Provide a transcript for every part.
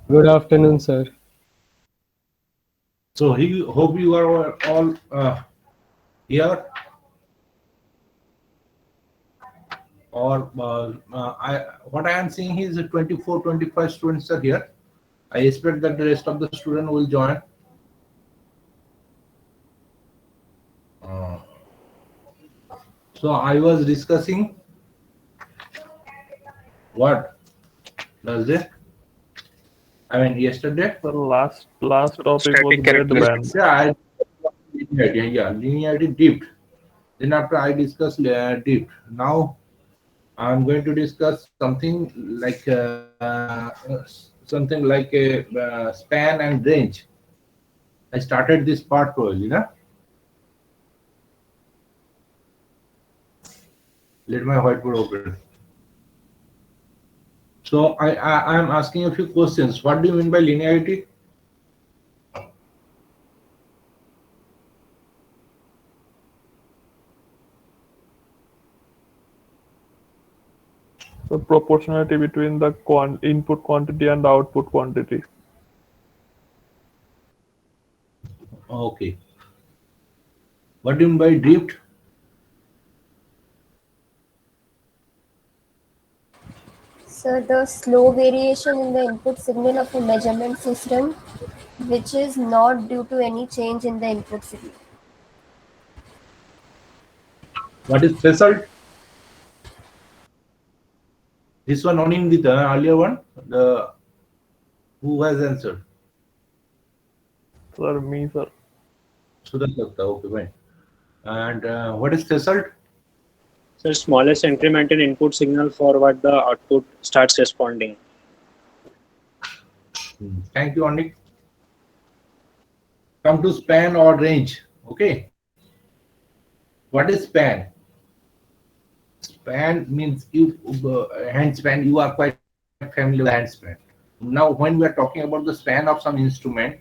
Good afternoon, sir. So he hope you are all here, or what I am seeing is 24, 25 students are here. I expect that the rest of the student will join. Uh, so I was discussing what Thursday. I mean yesterday. The last topic was Static deadband. characteristics. Yeah, linearity dipped. Then after I discussed dipped. Now I'm going to discuss something like a span and range. I started this part well. Let my whiteboard open. So I am asking a few questions. What do you mean by linearity? The proportionality between the input quantity and output quantity. Okay. What do you mean by drift? So the slow variation in the input signal of a measurement system, which is not due to any change in the input signal. What is threshold? This one only in the earlier one. The who has answered? Sir, me, sir. Sudan Dakta. Okay, fine. And what is threshold? So smallest increment in input signal for what the output starts responding. Thank you, Anik. Come to span or range. Okay. What is span? Span means hand span. You are quite familiar with hand span. Now, when we are talking about the span of some instrument,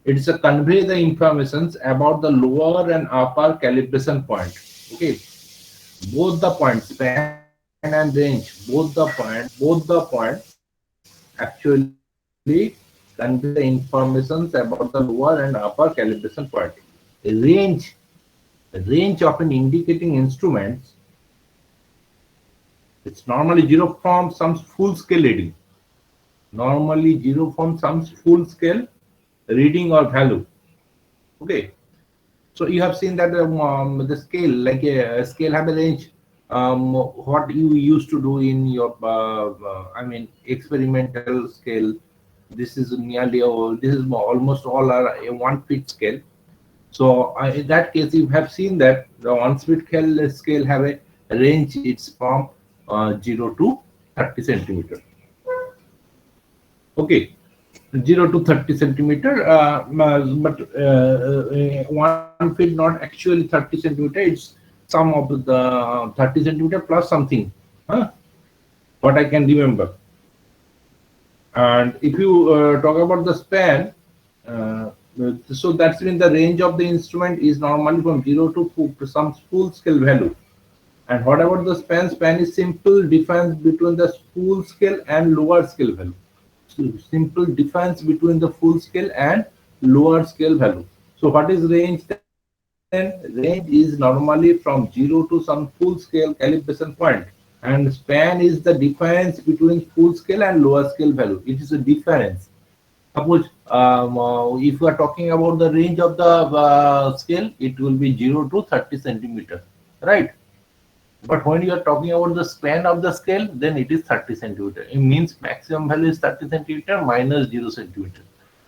it's a convey the informations about the lower and upper calibration point. Okay, both the points, span and range, actually convey the informations about the lower and upper calibration point. Range, range of an indicating instruments, it's normally zero from some full scale reading. Normally zero from some full scale reading or value. Okay, so you have seen that the scale, like a scale have a range. What you used to do in your, I mean, experimental scale. This is nearly, this is almost all are a 1 feet scale. So in that case, you have seen that the 1 feet scale have a range. It's from 0 to 30 centimeter. Okay, 0 to 30 centimeter, but 1 feet not actually 30 centimeter. It's some of the 30 centimeter plus something. Huh? What I can remember. And if you talk about the span, uh, so that's mean the range of the instrument is normally from 0 to some full scale value. And what about the span? Span is simple difference between the full scale and lower scale value. So simple difference between the full scale and lower scale value. So what is range then? Range is normally from 0 to some full scale calibration point. And span is the difference between full scale and lower scale value. It is a difference. Suppose if we are talking about the range of the scale, it will be 0 to 30 centimeter, right? But when you are talking about the span of the scale, then it is 30 centimeter. It means maximum value is 30 centimeter minus 0 centimeter.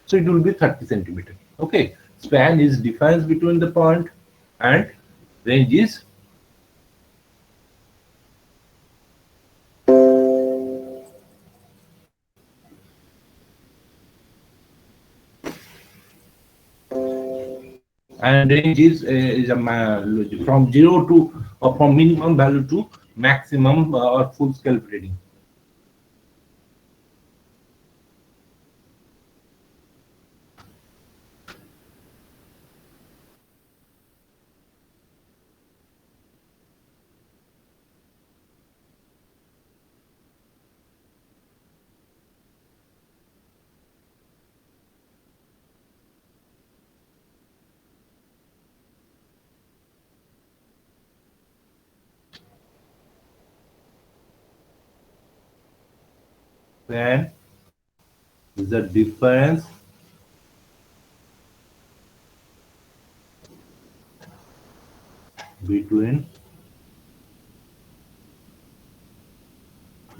So it will be 30 centimeter. Okay. Span is difference between the point, and range is from 0 to, or from minimum value to maximum or full scale reading. fan is the difference between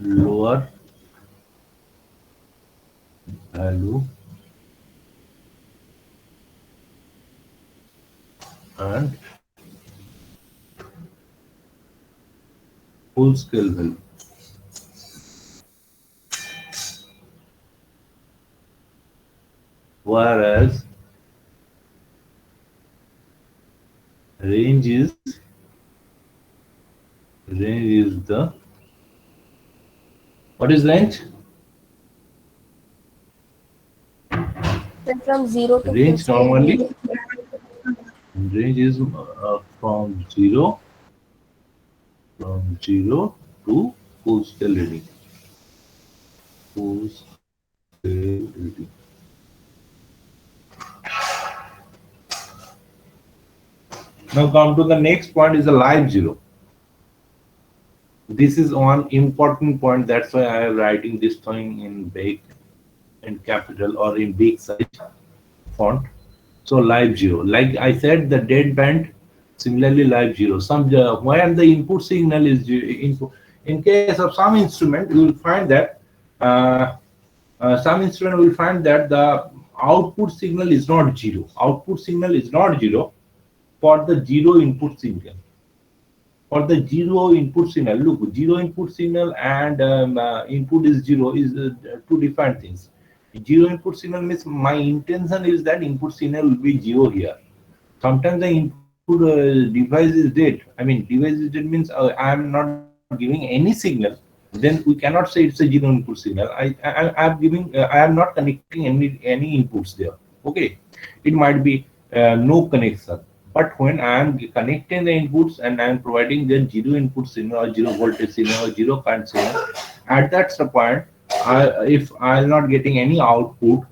lower value and full scale value. Whereas range is the, what is range? Then from 0 to full Range scale normally, reading. range is from zero to full scale reading. Full scale reading. Now come to the next point is the live zero. This is one important point. That's why I am writing this thing in big, in capital or in big size font. So live zero, like I said, the dead band. Similarly, live zero. Some where the input signal is input. In case of some instrument, you will find that some instrument will find that the output signal is not zero. Output signal is not zero for the zero input signal. For the zero input signal, look, zero input signal and input is zero is two different things. Zero input signal means my intention is that input signal will be zero here. Sometimes the input device is dead. I mean, device is dead means I am not giving any signal. Then we cannot say it's a zero input signal. I am giving I am not connecting any inputs there. Okay, it might be no connection. But when I am connecting the inputs and I am providing the zero input signal or zero voltage signal or zero current signal, at that point, if I am not getting any output,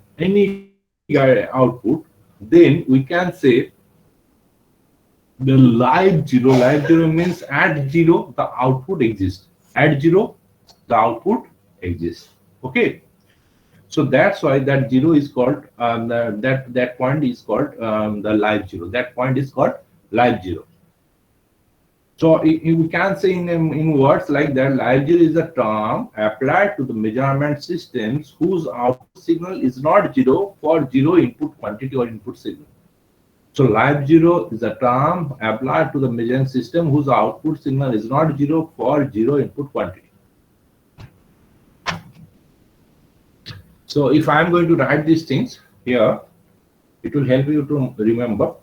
output, then we can say the live zero means at zero the output exists. At zero the output exists. Okay. So that's why that zero is called that point is called the live zero. That point is called live zero. So we can say in words like that, live zero is a term applied to the measurement systems whose output signal is not zero for zero input quantity or input signal. So live zero is a term applied to the measuring system whose output signal is not zero for zero input quantity. So if I am going to write these things here, it will help you to remember.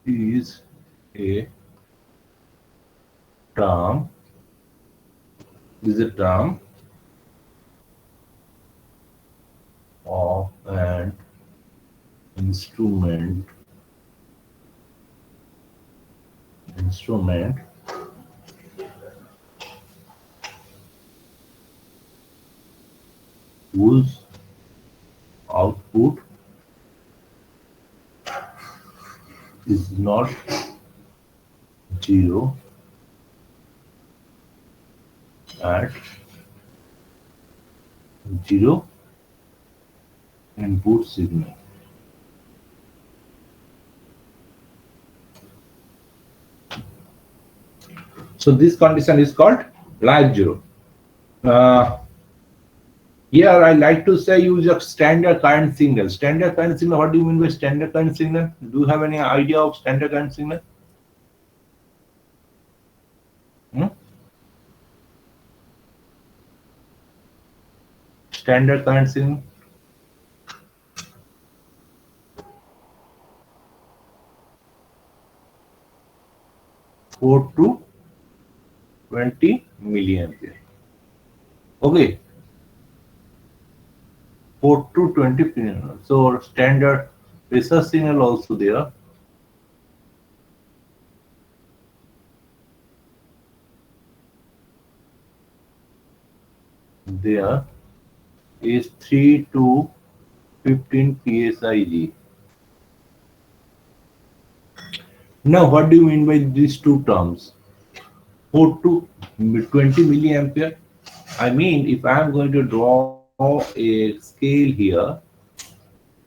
Is a term of an instrument whose output is not zero at zero input signal. So this condition is called live zero. Here I like to say use a standard current signal. Standard current signal. What do you mean by standard current signal? Do you have any idea of standard current signal? Standard current signal. 4 to 20 milliampere. Okay. 4 to 20 milliampere. So standard pressure signal also there. There is 3 to 15 psi. Now, what do you mean by these two terms? 4 to 20 milliampere I mean, if I am going to draw a scale here,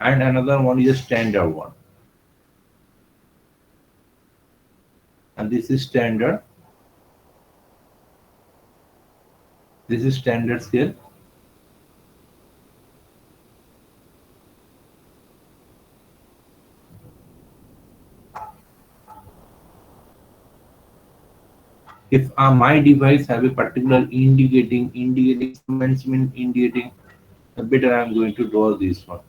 and another one is a standard one, and this is standard. This is standard scale. If my device have a particular indicating instruments mean indicating, better I am going to draw this one.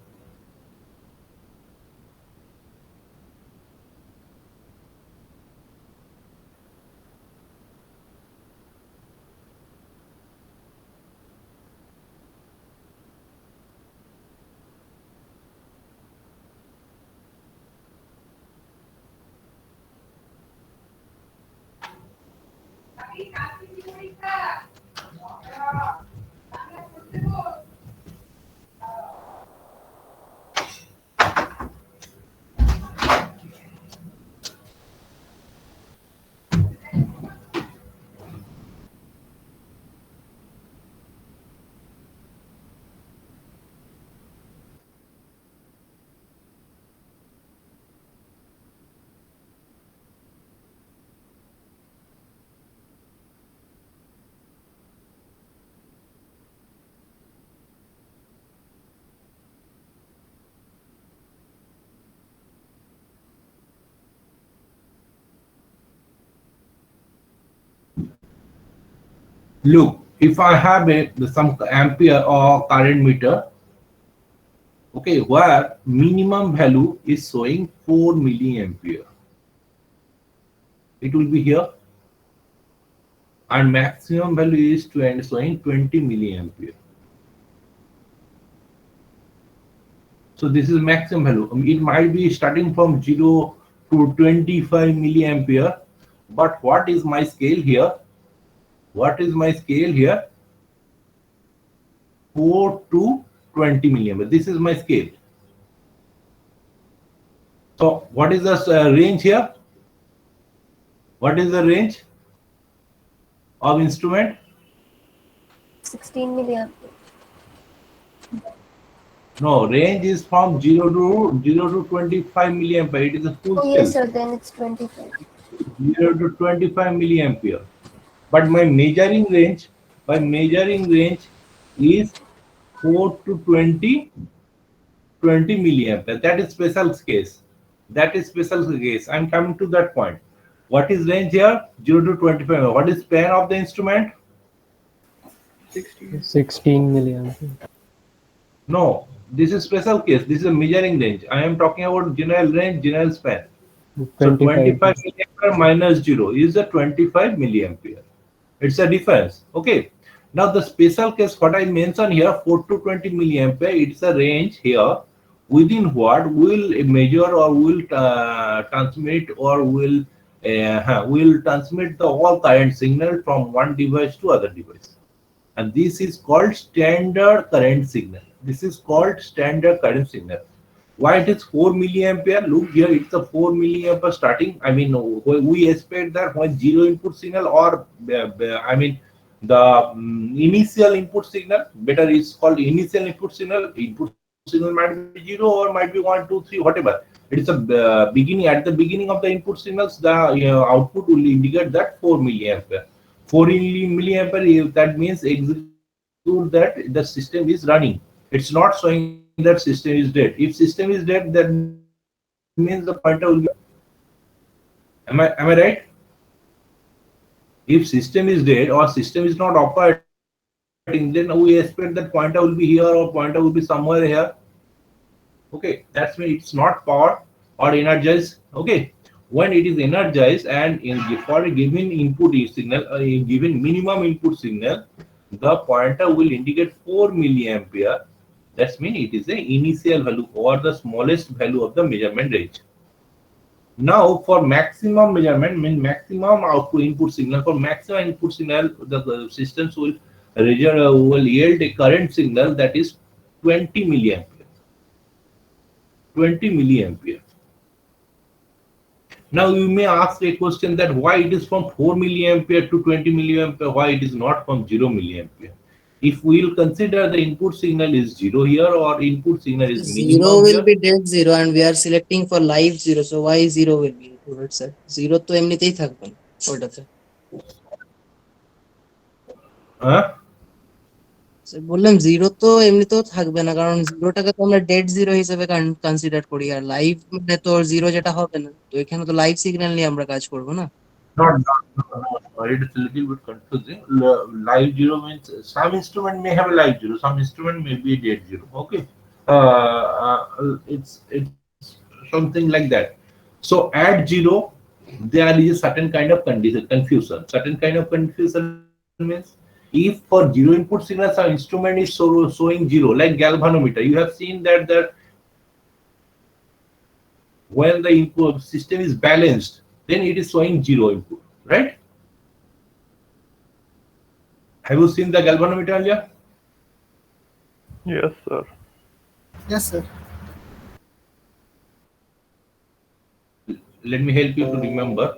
Look, if I have some ampere or current meter, okay, where minimum value is showing 4 milliampere, it will be here, and maximum value is showing 20 milliampere. So this is maximum value. It might be starting from 0 to 25 milliampere, but what is my scale here? What is my scale here? 4 to 20 milliampere. This is my scale. So what is the range here? What is the range of instrument? 16 milliampere. No, range is from 0 to 25 milliampere. It is a full Oh scale. yes, sir. Then it's 25. 0 to 25 milliampere. But my measuring range is 4 to 20 milliampere. That is special case. That is special case. I'm coming to that point. What is range here? 0 to 25. What is span of the instrument? 16 milliampere. No, this is special case. This is a measuring range. I am talking about general range, general span. So 25 milliampere minus 0 is a 25 milliampere. It's a difference. Okay. Now the special case, what I mentioned here, 4 to 20 milliampere, it's a range here within what will measure or will transmit or will transmit the all current signal from one device to other device. And this is called standard current signal. This is called standard current signal. Why it is 4 milliampere? Look here, it's a 4 milliampere starting. I mean, we expect that when zero input signal or I mean the initial input signal, better is called initial input signal. Input signal might be 0 or might be 1, 2, 3, whatever. It's a beginning. At the beginning of the input signals, the output will indicate that 4 milliampere. 4 milliampere, that means execute that the system is running. It's not showing that system is dead. If system is dead, that means the pointer will be. Am I right? If system is dead or system is not operating, then we expect that pointer will be here or pointer will be somewhere here. Okay, that's mean it's not power or energized. Okay, when it is energized and for a given input signal, a given minimum input signal, the pointer will indicate 4 milliampere. That means it is the initial value or the smallest value of the measurement range. Now for maximum measurement, mean maximum output input signal, for maximum input signal, the systems will yield a current signal that is 20 milliampere. 20 milliampere. Now you may ask a question that why it is from 4 milliampere to 20 milliampere, why it is not from 0 milliampere. If we'll consider the input signal is 0 here or input signal is Zero minimum will here, be dead zero, and we are selecting for live zero. So why zero will be included, sir? Zero তো এমনিতেই থাকবে না ওটাতে। huh? Sir বললাম zero তো এমনিতেও থাকবে না, কারণ জিরোটাকে তো আমরা ডেড জিরো হিসেবে কনসিডার করি, আর লাইভ মানে তো জিরো যেটা হবে না, তো এখানে তো লাইভ সিগন্যাল নিয়ে আমরা কাজ করবো না। No. It's a little bit confusing. Live zero means some instrument may have a live zero, some instrument may be a dead zero. Okay, it's something like that. So at zero, there is a certain kind of confusion. Certain kind of confusion means if for zero input signals our instrument is showing zero, like galvanometer, you have seen that when the input system is balanced, then it is showing zero input, right? Have you seen the galvanometer earlier? Yes, sir. Yes, sir. Let me help you to remember.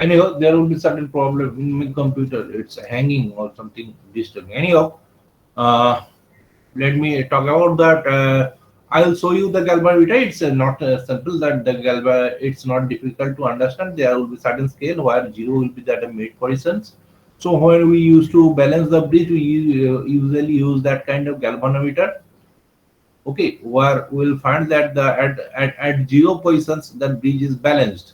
Anyhow, there will be certain problem in my computer. It's hanging or something disturbing. Anyhow, uh, let me talk about that. I'll show you the galvanometer. It's not simple that the galva. It's not difficult to understand. There will be certain scale where zero will be that mid positions. So when we used to balance the bridge, we usually use that kind of galvanometer. Okay, where we'll find that at zero positions the bridge is balanced.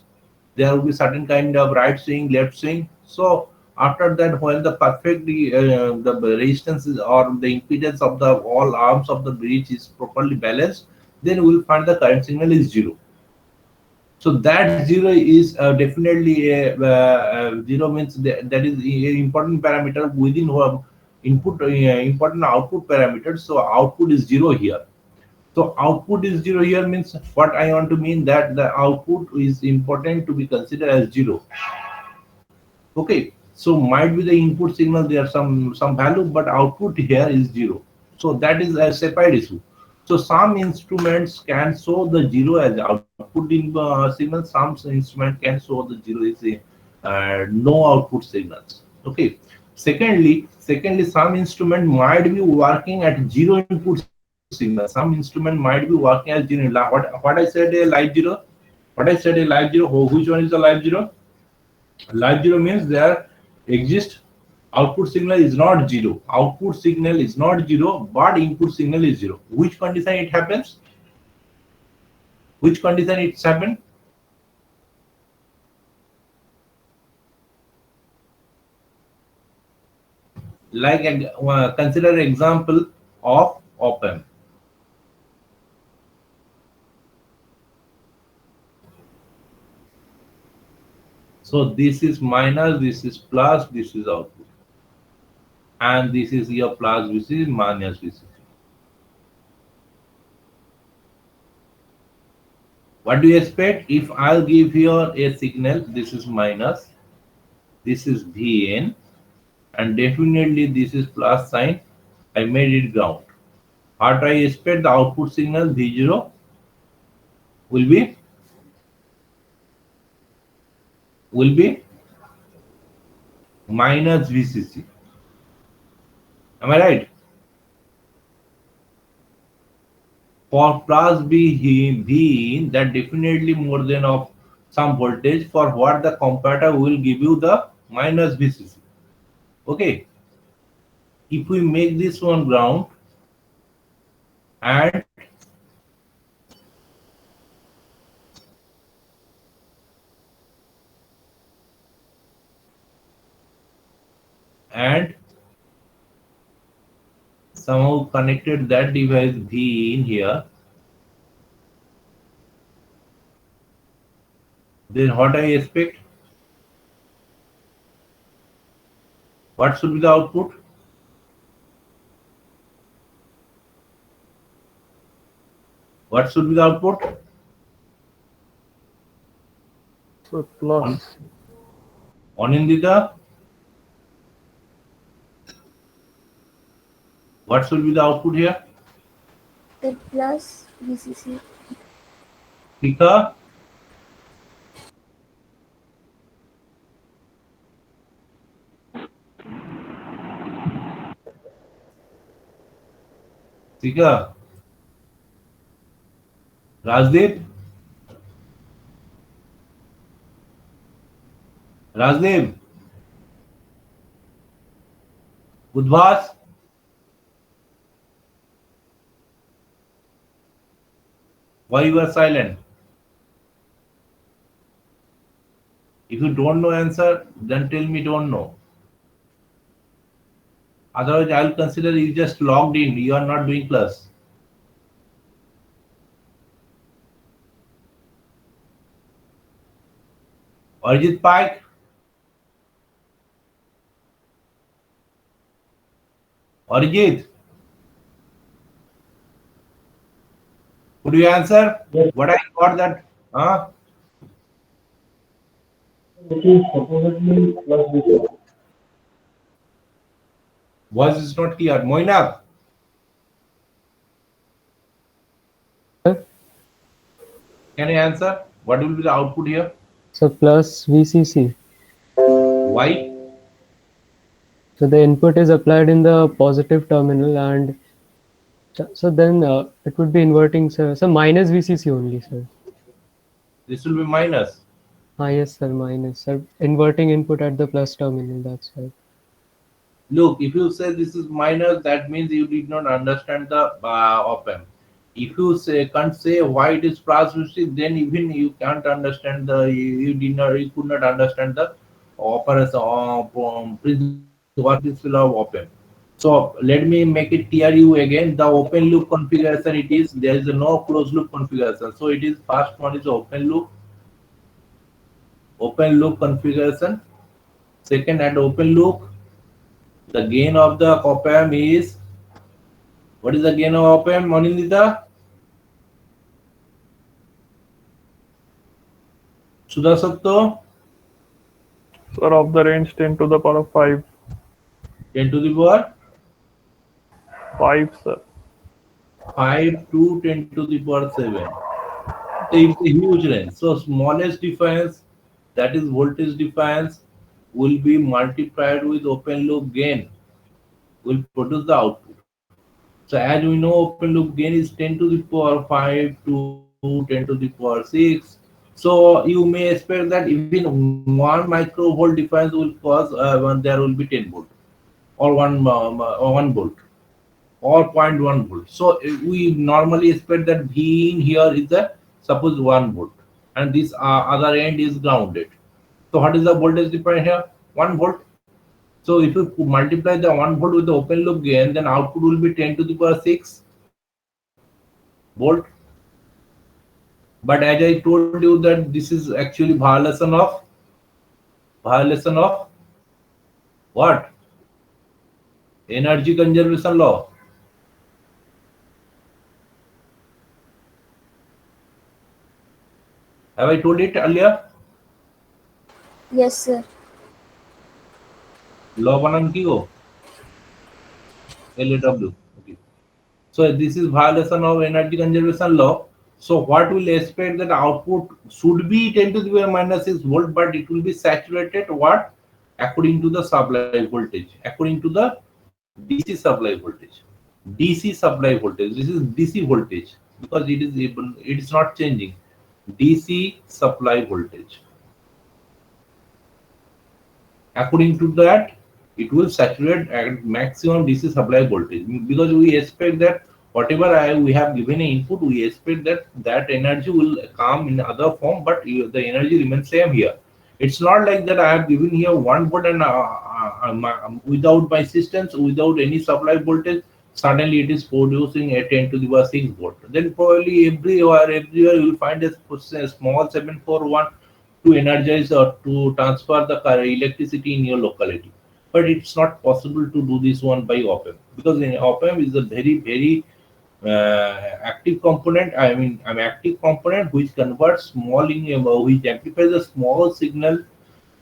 There will be certain kind of right swing, left swing. So after that, when the perfectly the resistance is, or the impedance of the all arms of the bridge is properly balanced, then we'll find the current signal is zero. So that zero is definitely a zero means that is a important parameter within input important output parameters. So output is zero here. So output is zero here means what I want to mean that the output is important to be considered as zero. Okay, so might be the input signal there some value, but output here is zero. So that is a separate issue. So some instruments can show the zero as output in signal. Some instrument can show the zero is a no output signals. Okay. Secondly, some instrument might be working at zero input signal. Some instrument might be working as zero. What I said a live zero? What I said a live zero? Which one is the live zero? Live zero means there exists Output signal is not zero. Output signal is not zero, but input signal is zero. Which condition it happens? Which condition it's happen? Like consider example of op-amp. So this is minus, this is plus, this is output, and this is your plus VCC minus VCC. What do you expect? If I'll give here a signal, this is minus, this is Vn, and definitely this is plus sign. I made it ground. What I expect the output signal V0 will be minus VCC. Am I right? For plus V in, that definitely more than of some voltage, for what the comparator will give you the minus VCC. Okay. If we make this one ground and somehow connected that device V in here, then what I expect? What should be the output? What should be the output? So plus. Anindita, what should be the output here? The plus VCC. Tika, Tika, Rajdeep, Rajdeep, Udvas, why you are silent? If you don't know answer, then tell me don't know. Otherwise, I will consider you just logged in. You are not doing class. Arjit Paik, Arjit, could you answer? Yes, What I got that? Huh? it is supposedly plus VCC. Voice is not clear. Moinab, can you answer? What will be the output here? So plus VCC. Why? So the input is applied in the positive terminal, and so then it would be inverting, sir. So minus VCC only, sir. This will be minus. Ah, yes, sir, minus. Sir, inverting input at the plus terminal, that's right. Look, if you say this is minus, that means you did not understand the op-amp. If you can't say why it is plus VCC, then even you can't understand you could not understand the operation what is of op-amp. So let me make it clear you again. The open loop configuration it is, there is no closed loop configuration. So it is first one is open loop configuration. Second, at open loop, the gain of the op-amp is, what is the gain of op-amp, Manindita? Sudhasatto, Sir, of the range 10 to the power of 5. 10 to the power 5, sir. 5 to 10 to the power 7. So it's a huge range. So smallest difference, that is voltage difference, will be multiplied with open loop gain, will produce the output. So as we know, open loop gain is 10 to the power 5 to 10 to the power 6. So you may expect that even 1 microvolt difference will cause when there will be 10 volt. or 1 volt or zero point 0.1 volt. So we normally expect that V in here is the suppose 1 volt and this other end is grounded. So what is the voltage difference here? 1 volt. So if you multiply the 1 volt with the open loop gain, then output will be 10 to the power 6 volt. But as I told you that this is actually violation of what? Energy conservation law. Have I told it earlier? Yes, sir. Law banan ki ho? LAW. Okay. So this is violation of energy conservation law. So what will expect that output should be 10 to the power minus 6 volt, but it will be saturated what? According to the supply voltage, according to the DC supply voltage. DC supply voltage. This is DC voltage because it is not changing. DC supply voltage. According to that, it will saturate at maximum DC supply voltage because we expect that whatever we have given an input, we expect that that energy will come in other form, but the energy remains same here. It's not like that I have given here 1 volt and without my systems, without any supply voltage, suddenly it is producing a 10 to the power 6 volt. Then probably everywhere you will find a small 741 to energize or to transfer the electricity in your locality. But it's not possible to do this one by op-amp because in op-amp is a very active component. I mean active component which converts small which amplifies a small signal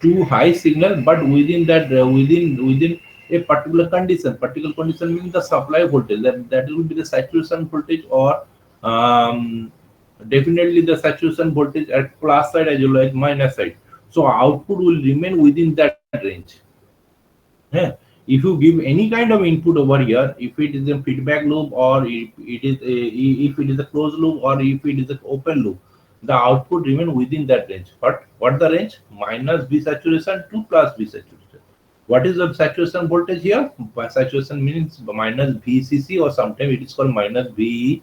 to high signal, but within that within a particular condition. Particular condition means the supply voltage that will be the saturation voltage or um, definitely the saturation voltage at plus side as well as minus side. So output will remain within that range. Yeah. If you give any kind of input over here, if it is a feedback loop or if it is a closed loop or if it is an open loop, the output remain within that range. But what the range? Minus V saturation to plus V saturation. What is the saturation voltage here? Saturation means minus VCC or sometimes it is called minus VEE,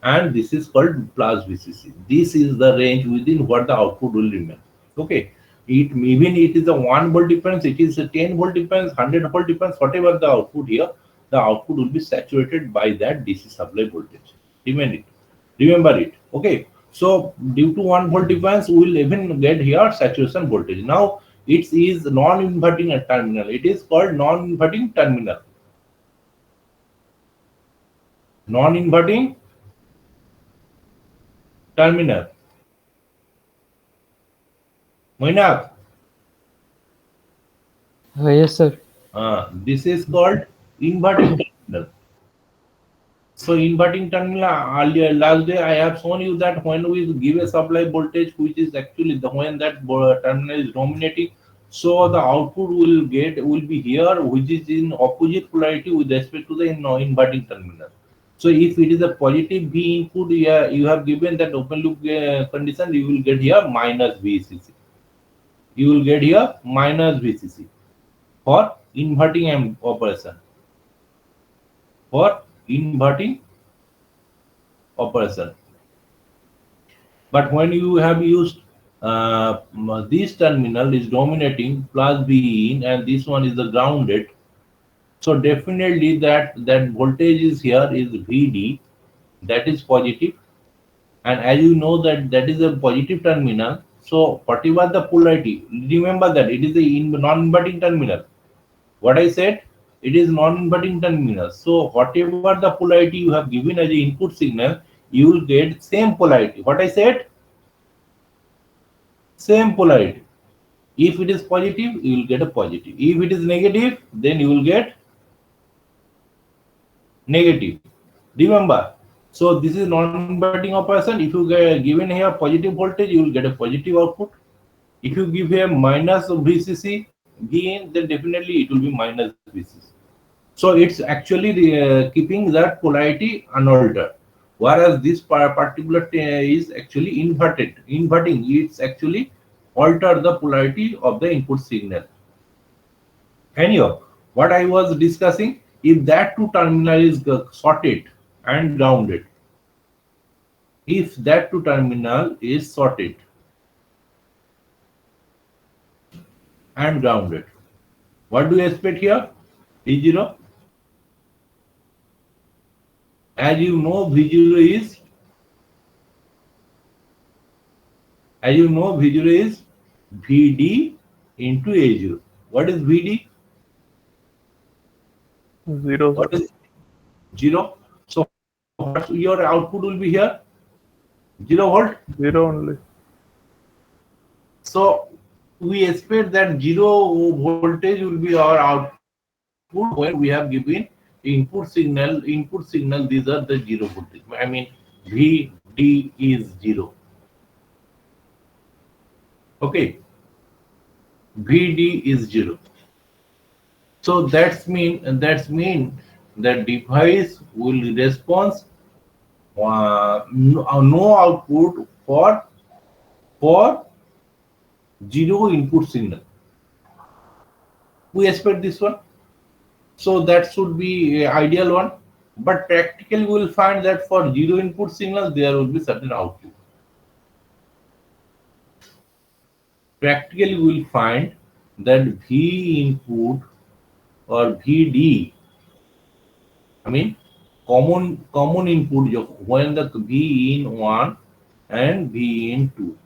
and this is called plus VCC. This is the range within what the output will remain. Okay. Even it is a 1 volt difference, it is a 10 volt difference, 100 volt difference, whatever the output here, the output will be saturated by that DC supply voltage. Remember it. Okay. So due to 1 volt difference, we will even get here saturation voltage. Now it is non-inverting terminal. It is called non-inverting terminal. Non-inverting terminal. Moinak, Yes, sir. this is called inverting terminal. So inverting terminal earlier last day I have shown you that when we give a supply voltage which is actually the when that terminal is dominating, so the output will be here which is in opposite polarity with respect to the inverting terminal. So if it is a positive V input, you have given that open loop condition, you will get here minus VCC. You will get here minus VCC for inverting operation. For inverting operation. But when you have used this terminal is dominating plus V in and this one is the grounded, so definitely that voltage is here is VD, that is positive, and as you know that is a positive terminal. So whatever the polarity, remember that it is a non-inverting terminal. What I said, it is non-inverting terminal. So whatever the polarity you have given as a input signal, you will get same polarity. What I said, same polarity. If it is positive, you will get a positive. If it is negative, then you will get negative. Remember. So this is non-inverting operation. If you get given here positive voltage, you will get a positive output. If you give here minus VCC V in, then definitely it will be minus VCC. So it's actually keeping that polarity unaltered. Whereas this particular is actually inverting. It's actually alter the polarity of the input signal. Anyhow, what I was discussing, if that two terminal is sorted and grounded, if that two terminal is sorted and grounded, what do you expect here? V0. As you know, V0 is Vd into A0. What is Vd? 0, What sir. is 0? So what's your output will be here? 0 volt. 0 only. So we expect that 0 voltage will be our output when we have given input signal. Input signal, these are the 0 voltage. I mean Vd is 0. Okay, Vd is 0. So that's mean that device will respond no output for 0 input signal. We expect this one. So that should be ideal one. But practically we will find that for 0 input signal there will be certain output. Practically we will find that V input or Vd, I mean common input when the V in 1 and V in 2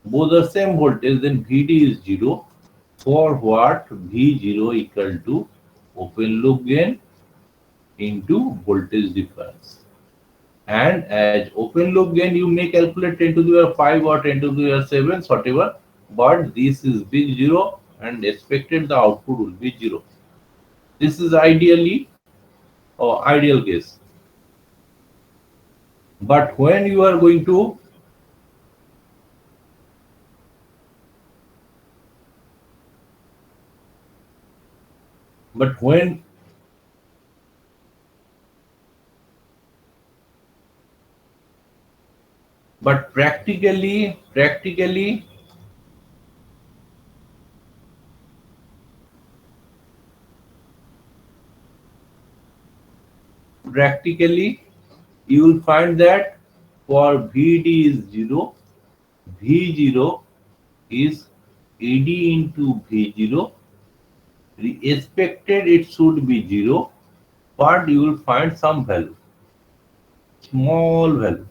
both the same voltage, then Vd is 0. For what? V0 equal to open loop gain into voltage difference. And as open loop gain, you may calculate 10 to the power 5 or 10 to the power 7, whatever. But this is big 0 and expected the output will be 0. This is ideally or ideal case. But when you are going to but when but practically you will find that for Vd is 0, V0 is Ad into V0. Expected it should be 0, but you will find some value, small value,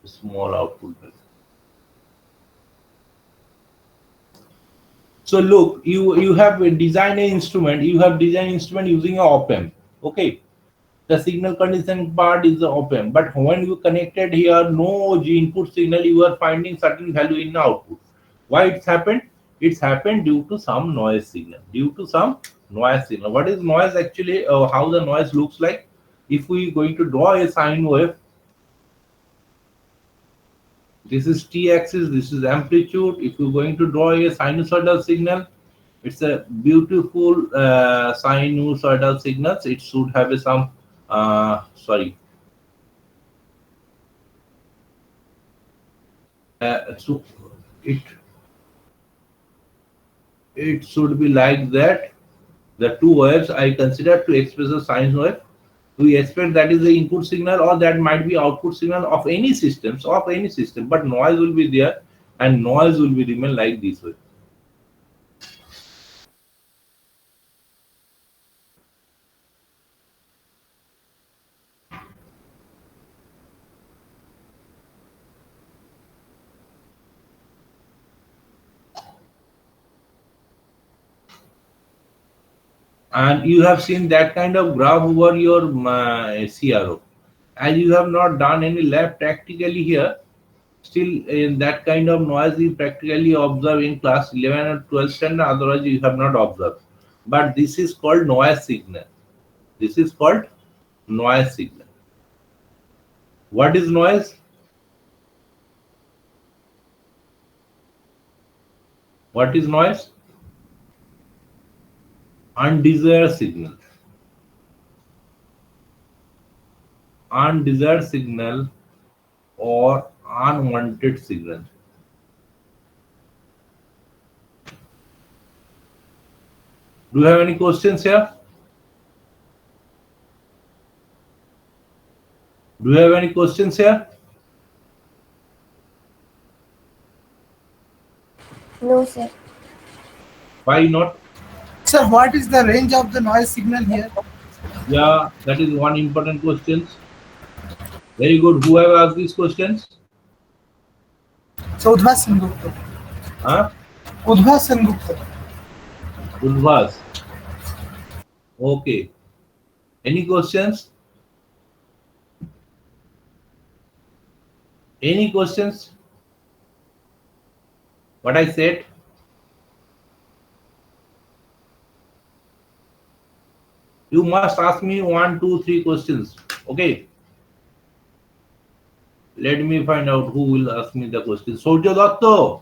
small output value. So look, you have designed an instrument. You have designed instrument using a op amp. Okay, the signal conditioning part is the op amp. But when you connected here, no input signal, you are finding certain value in the output. Why it's happened? It's happened due to some noise signal. Due to some noise signal. What is noise actually? How the noise looks like? If we going to draw a sine wave, this is t-axis, this is amplitude. If you're going to draw a sinusoidal signal, it's a beautiful sinusoidal signals. It should have a some sorry. So it should be like that. The two waves I consider to express a sine wave. We expect that is the input signal or that might be output signal of any systems, but noise will be there and noise will be remain like this way. And you have seen that kind of graph over your CRO. As you have not done any lab practically here, still in that kind of noise you practically observe in class 11 or 12 standard, otherwise you have not observed. But this is called noise signal. This is called noise signal. What is noise? What is noise? Undesired signal. Undesired signal or unwanted signal. Do you have any questions here? Do you have any questions here? No, sir. Why not? Sir, what is the range of the noise signal here? Yeah, that is one important question. Very good. Who have asked these questions? So Udvas Sengupta. Huh? Udvas Sengupta. Udvas. Okay. Any questions? Any questions? What I said? You must ask me 1, 2, 3 questions. Okay. Let me find out who will ask me the question. Surya Datta.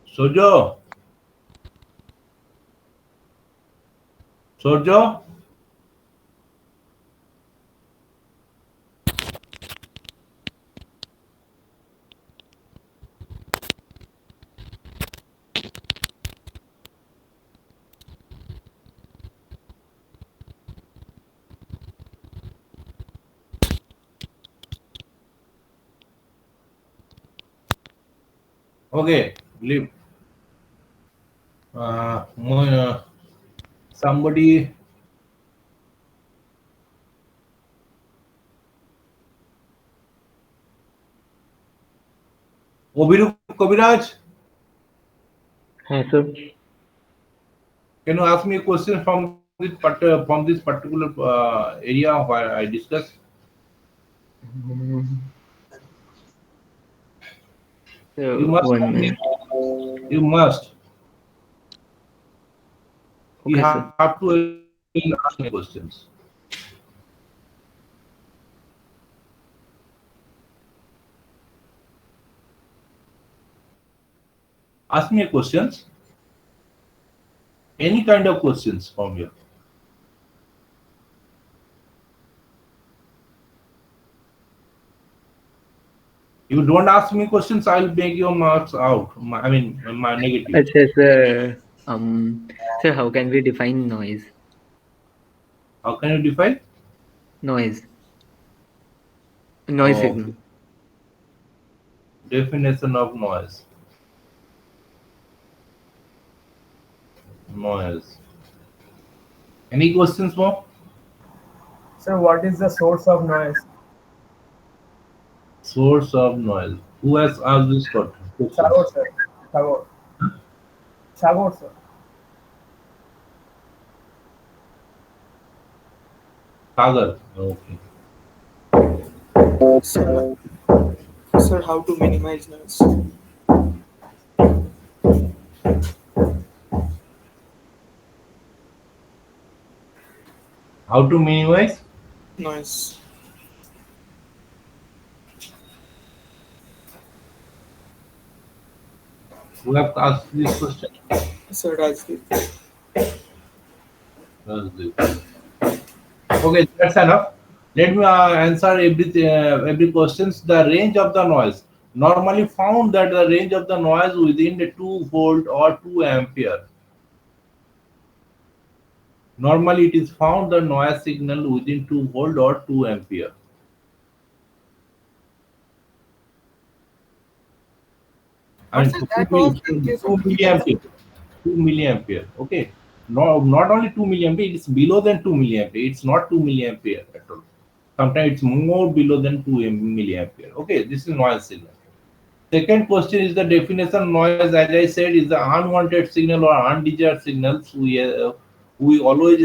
Surya. Surya. Okay. Leave. Somebody. Obiru Kabiraj. Yes, sir. Can you ask me a question from this particular area where I discussed? You So, must. 1 minute. You must. You Okay, have sir. to ask me questions. Ask me questions. Any kind of questions from you. You don't ask me questions, I'll make your marks out. I mean, my negative. Sir, sir, how can we define noise? How can you define? Noise. Noise Oh, signal. definition of noise. Noise. Any questions more? Sir, what is the source of noise? Source of noise. Who has asked this question? Tagore, sir. Tagore. Tagore, sir. Sagar. Okay. Sir, sir, how to minimize noise? How to minimize? Noise. Who have asked this question? Sir, Rajdeep. Okay, that's enough. Let me answer every questions. The range of the noise. Normally found that the range of the noise within the 2 volt or 2 ampere. Normally it is found the noise signal within 2 volt or 2 ampere. But And sir, 2 that was in case of DTS. milliampere. 2 milliampere. Okay. No, not only 2 milliampere, it's below than 2 milliampere. It's not 2 milliampere at all. Sometimes it's more below than 2 milliampere. Okay, this is noise signal. Second question is the definition noise. As I said, is the unwanted signal or undesired signals. We always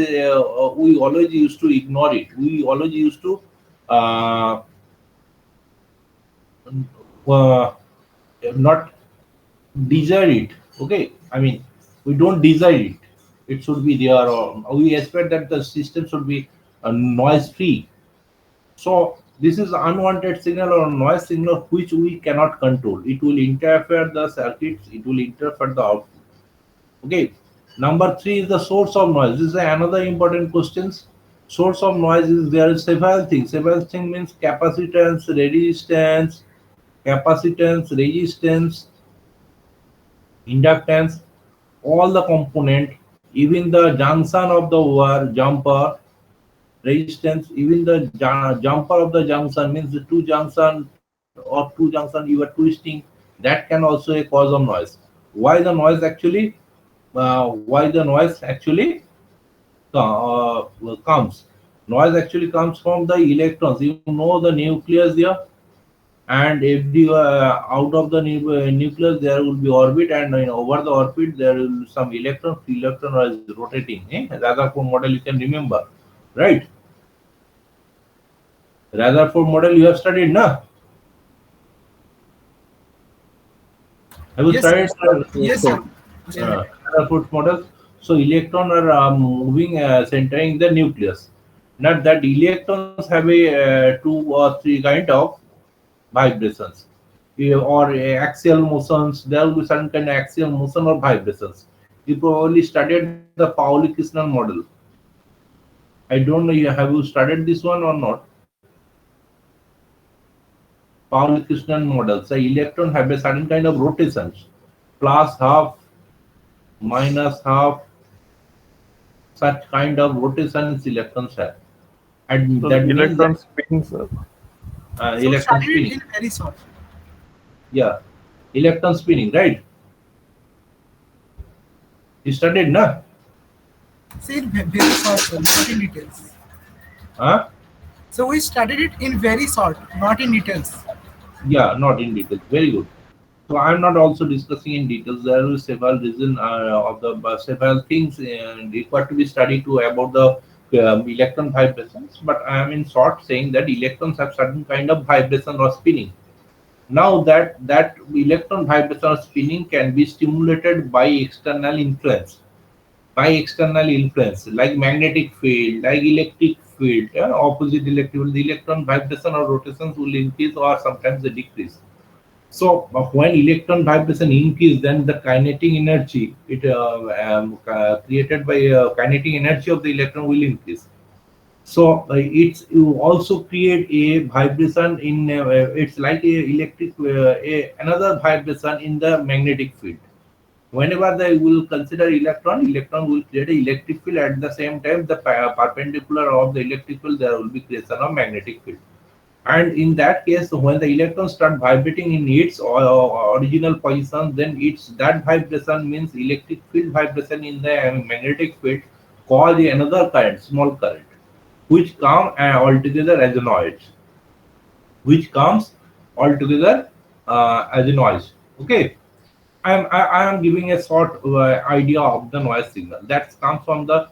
used to ignore it. We always used to uh, uh, not desire it. Okay, I mean we don't desire it. It should be there, or we expect that the system should be noise free. So this is unwanted signal or noise signal which we cannot control. It will interfere the circuits. It will interfere the output. Okay. Number 3 is the source of noise. This is another important question. Source of noise is there is several things. Several things means capacitance, resistance, inductance, all the component, even the junction of the wire, jumper, resistance, even the jumper of the junction means the two junction you are twisting, that can also a cause of noise. Why the noise actually? Why the noise actually comes? Noise actually comes from the electrons. You know the nucleus there, and every out of the nucleus there will be orbit, and over the orbit there will be some electron is rotating. Rutherford model you can remember, right? Rutherford model you have studied, na? Have you Yes, sir. studied Yes, sir. Rutherford model? So electron are moving, centering the nucleus. Now that electrons have a two or three kind of vibrations, or axial motions. There will be certain kind of axial motion or vibrations. You probably studied the Pauli-Krishnan model. I don't know. Have you studied this one or not? Pauli-Krishnan model. So electron have a certain kind of rotations, plus half, minus half, such kind of rotations electrons have, and So the that means that electron spins, sir. So we electron studied it spinning. in very short. Yeah, electron spinning, right? You studied, na? See, in very short, sir, not in details. Huh? So we studied it in very short, not in details. Yeah, not in details. Very good. So I'm not also discussing in details. There are several reasons of the several things required to be studied to about the electron vibrations. But I am in short saying that electrons have certain kind of vibration or spinning. Now that electron vibration or spinning can be stimulated by external influence like magnetic field, like electric field, opposite electric field, the electron vibration or rotations will increase or sometimes they decrease. So when electron vibration increase, then the kinetic energy created by kinetic energy of the electron will increase. So it's you also create a vibration in it's like a electric another vibration in the magnetic field. Whenever they will consider electron will create a electric field. At the same time, the perpendicular of the electric field, there will be creation of magnetic field. And in that case, when the electrons start vibrating in its original position, then it's that vibration means electric field vibration in the magnetic field cause another current, small current, which come altogether as a noise, which comes altogether as a noise. Okay. I am giving a short idea of the noise signal that comes from the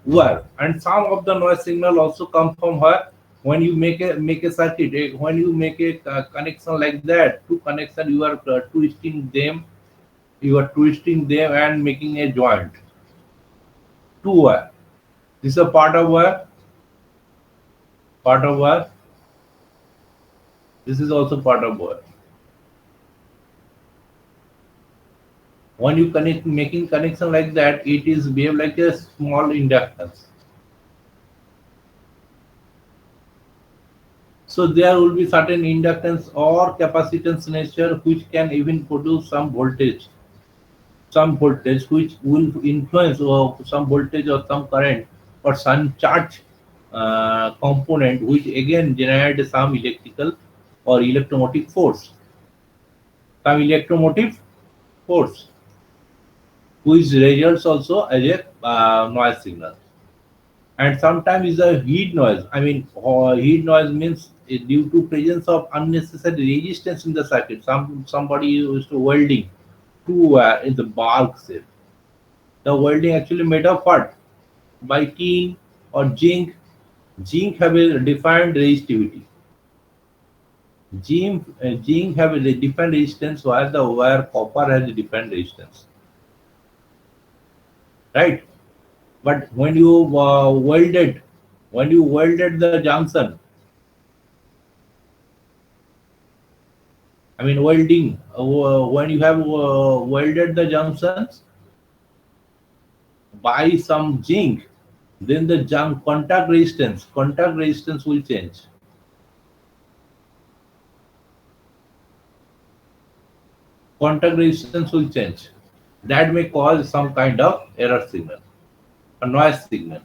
wire, and some of the noise signal also come from where when you make a circuit, when you make a connection like that, two connection you are twisting them and making a joint, two wire. This is a part of wire. This is also part of wire. When you connect making connection like that, it is behave like a small inductance. So there will be certain inductance or capacitance nature which can even produce some voltage which will influence or some voltage or some current or some charge component which again generate some electrical or electromotive force. Some electromotive force which results also as a noise signal. And sometimes is a heat noise. I mean, heat noise means due to presence of unnecessary resistance in the circuit. Somebody used to welding to in the bulk shape. The welding actually made of what? By tin or zinc. Zinc have a defined resistivity. Zinc have a defined resistance, while the wire copper has a defined resistance. Right? But when you welded the junction, I mean welding, when you have welded the junctions, by some zinc, then the junk contact resistance will change. Contact resistance will change. That may cause some kind of error signal, a noise signal.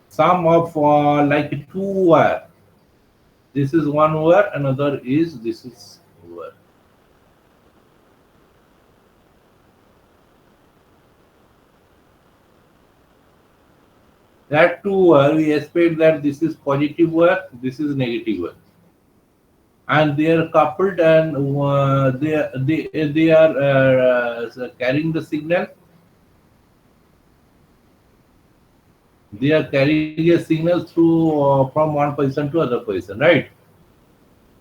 Some of like two wire. This is one wire, another is this is wire. That two wire, we expect that this is positive wire, this is negative wire, and they are coupled, and they are carrying the signal. They are carrying a signal through from one position to other position, right?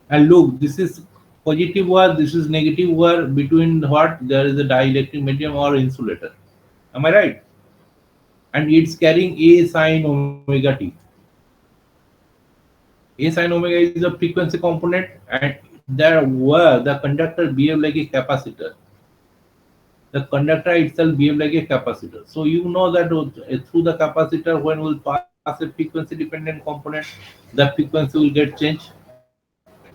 And look, this is positive wire, this is negative wire. Between what there is a dielectric medium or insulator. Am I right? And it's carrying A sine omega t. A sine omega is a frequency component, and there were the conductor behave like a capacitor. The conductor itself behave like a capacitor. So you know that through the capacitor, when we pass a frequency dependent component, the frequency will get changed.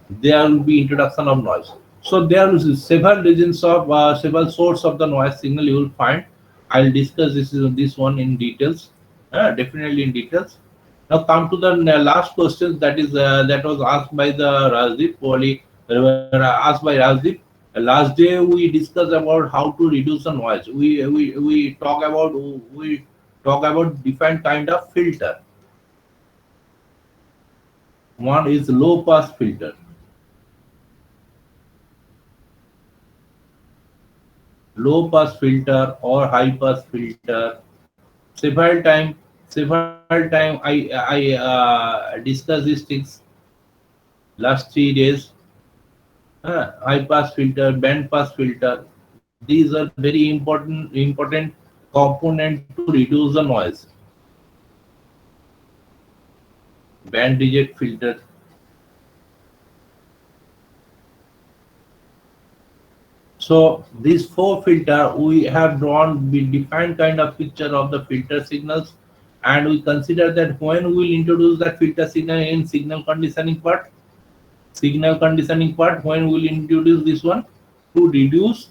There will be introduction of noise. So there is several regions of several source of the noise signal you will find. I'll discuss this one in details, definitely in details. Now come to the last question, that is that was asked by the Rajdeep. Only asked by Rajdeep. Last day we discussed about how to reduce the noise. We talk about different kind of filter. One is low pass filter. Low pass filter or high pass filter. Several time, several time I discuss these things last 3 days. High pass filter, band pass filter. These are very important component to reduce the noise. Band reject filter. So these four filter, we have drawn with defined kind of picture of the filter signals, and we consider that when we will introduce that filter signal in signal conditioning part, when we will introduce this one to reduce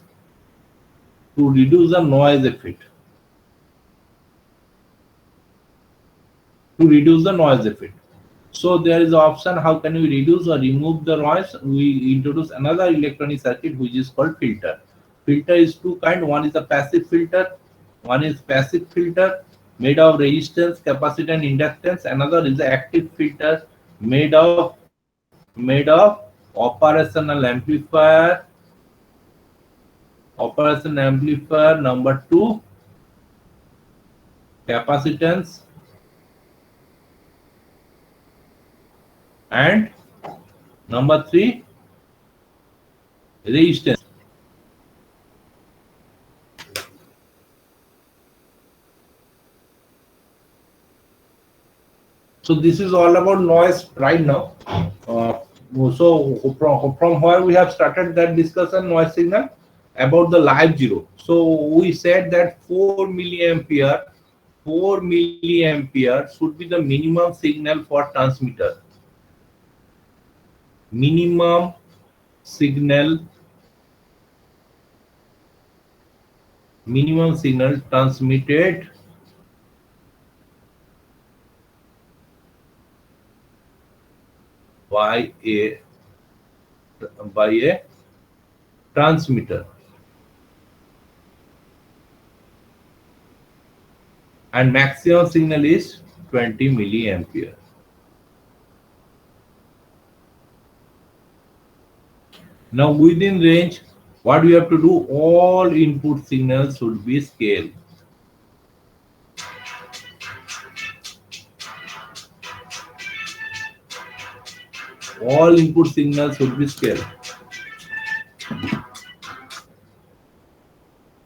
the noise effect, to reduce the noise effect. So there is an option how can we reduce or remove the noise. We introduce another electronic circuit which is called filter. Filter is two kind. One is a passive filter. One is passive filter made of resistance, capacitance, and inductance. Another is the active filter made of operational amplifier. Operational amplifier number two, capacitance, and number three, resistance. So this is all about noise right now. So from where we have started that discussion, noise signal about the live zero. So we said that 4 milliampere should be the minimum signal for transmitter. Minimum signal transmitted by a transmitter, and maximum signal is 20 milliampere. Now within range, what we have to do, all input signals should be scaled. All input signals should be scaled.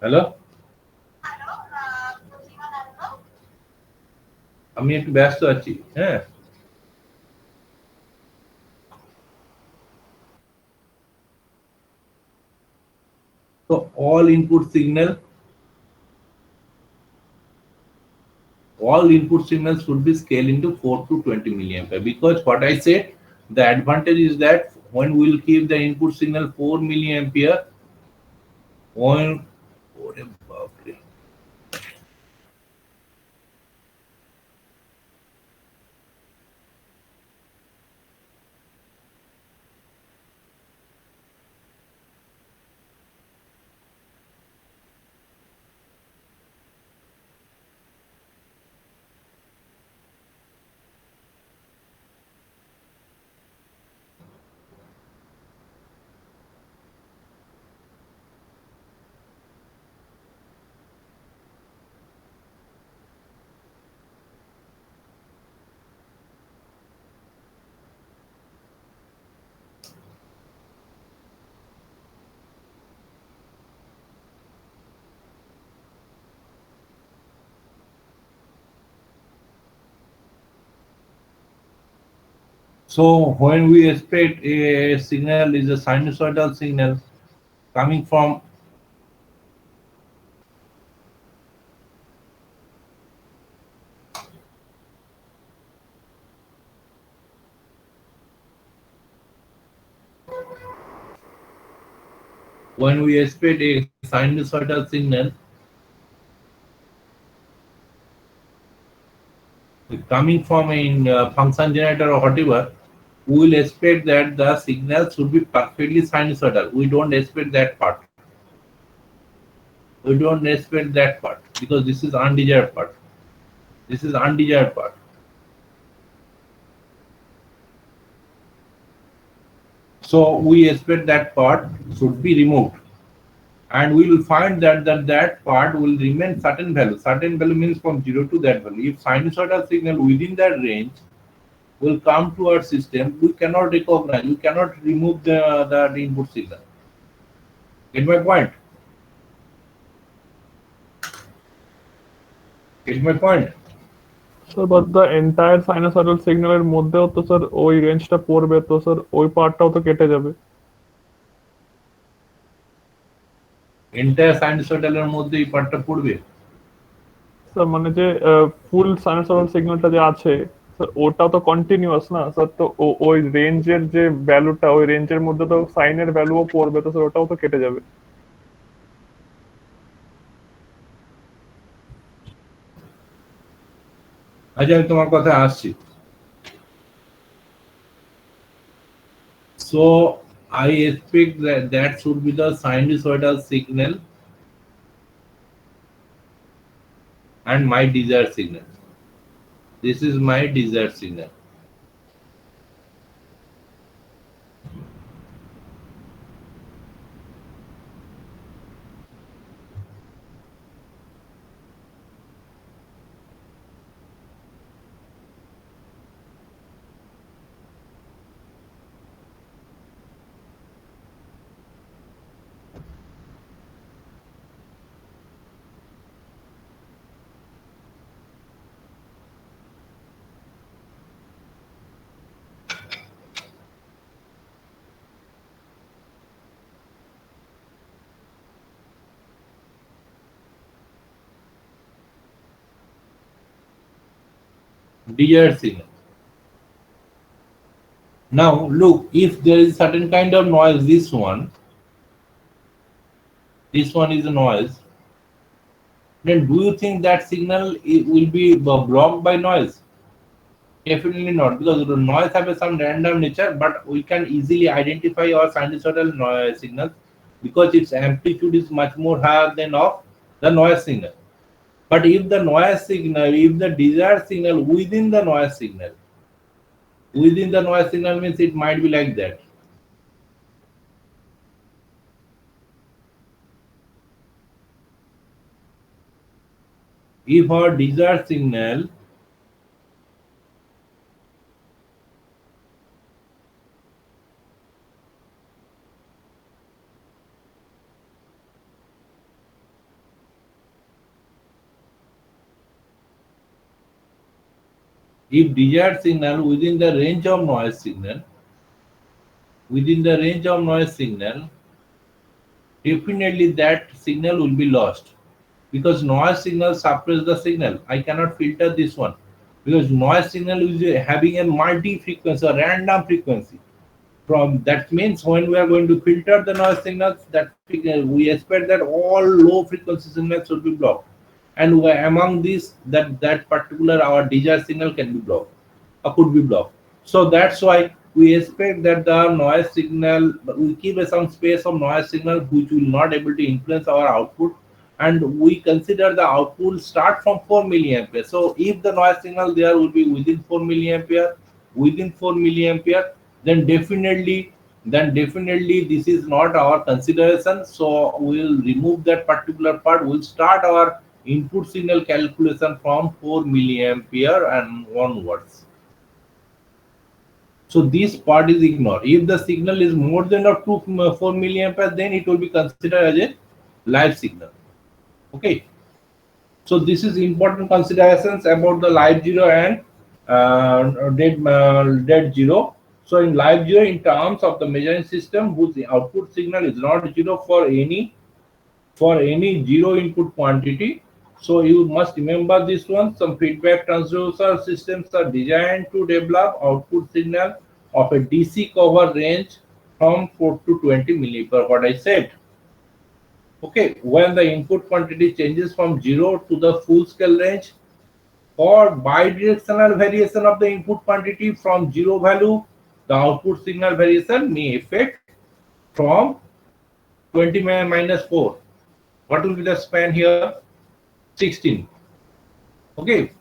Hello? আমি একটু ব্যস্ত আছি, হ্যাঁ। So all input signal all input signals should be scaled into 4 to 20 milliampere, because what I said, the advantage is that when we will keep the input signal 4 milliampere, when so when we expect a signal is a sinusoidal signal coming from when we expect a sinusoidal signal coming from a function generator or whatever, we will expect that the signal should be perfectly sinusoidal. We don't expect that part. We don't expect that part because this is undesired part. This is undesired part. So we expect that part should be removed, and we will find that part will remain certain value. Certain value means from 0 to that value. If sinusoidal signal within that range will come to our system, we cannot recognize, we cannot remove the input signal. Get my point? Get my point? Sir but the entire sinusoidal সিগন্যালের মধ্যেও তো sir ওই রেঞ্জটা পড়বে, তো sir ওই পার্টটাও তো কেটে যাবে। এন্টায়ার সাইনোসয়েডালের মধ্যে এই পার্টটা পড়বে? স্যার মানে যে ফুল সাইনোসয়েডাল সিগন্যালটা যে আছে স্যার ওটাও তো কন্টিনিউয়াস না স্যার, তো ওই রেঞ্জের যে ভ্যালুটা ওই রেঞ্জের মধ্যে তো সাইনের ভ্যালুও পড়বে, তো স্যার ওটাও তো কেটে যাবে। আচ্ছা, আমি তোমার কথা আসছি। So I expect that should be the sinusoidal signal and my desired signal. This is my desired signal. Desired signal. Now look, if there is certain kind of noise, this one is a noise, then do you think that signal will be blocked by noise? Definitely not, because the noise have some random nature, but we can easily identify our sinusoidal noise signal because its amplitude is much more higher than of the noise signal. But if the noise signal, if the desired signal within the noise signal means it might be like that. If our desired signal if desired signal within the range of noise signal, definitely that signal will be lost. because noise signal suppress the signal. I cannot filter this one because noise signal is having a multi-frequency, a random frequency. From that means when we are going to filter the noise signals, we expect that all low frequency signals should be blocked, and among these, that particular our desired signal can be blocked or could be blocked. So that's why we expect that the noise signal, we keep some space of noise signal which will not able to influence our output, and we consider the output start from 4 milliampere. So if the noise signal there will be within 4 milliampere, within 4 milliampere, then definitely this is not our consideration. So we will remove that particular part. We'll start our input signal calculation from 4 milliampere and onwards. So this part is ignored. If the signal is more than or 4 milliampere, then it will be considered as a live signal. Okay. So this is important considerations about the live zero and dead zero. So in live zero, in terms of the measuring system whose output signal is not zero for any zero input quantity. So you must remember this one. Some feedback transducer systems are designed to develop output signal of a DC cover range from 4 to 20 milliampere. What I said. Okay, when the input quantity changes from 0 to the full scale range, or bidirectional variation of the input quantity from 0 value, the output signal variation may affect from 20 minus 4. What will be the span here? 16. Okay,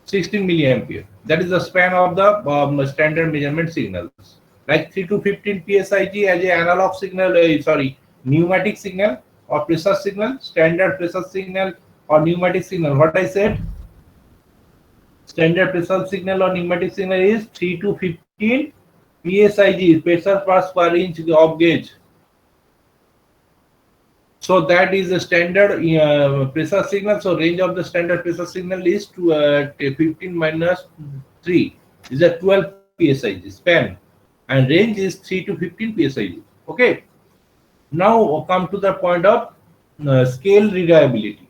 16 milliampere. That is the span of the standard measurement signals. Like 3 to 15 PSIG as a analog signal, pneumatic signal or pressure signal, standard pressure signal or pneumatic signal. What I said? Standard pressure signal or pneumatic signal is 3 to 15 PSIG, pressure per square inch of gauge. So that is the standard pressure signal. So range of the standard pressure signal is to 15 minus 3 is a 12 PSIG span, and range is 3 to 15 PSIG. Okay. Now come to the point of scale reliability.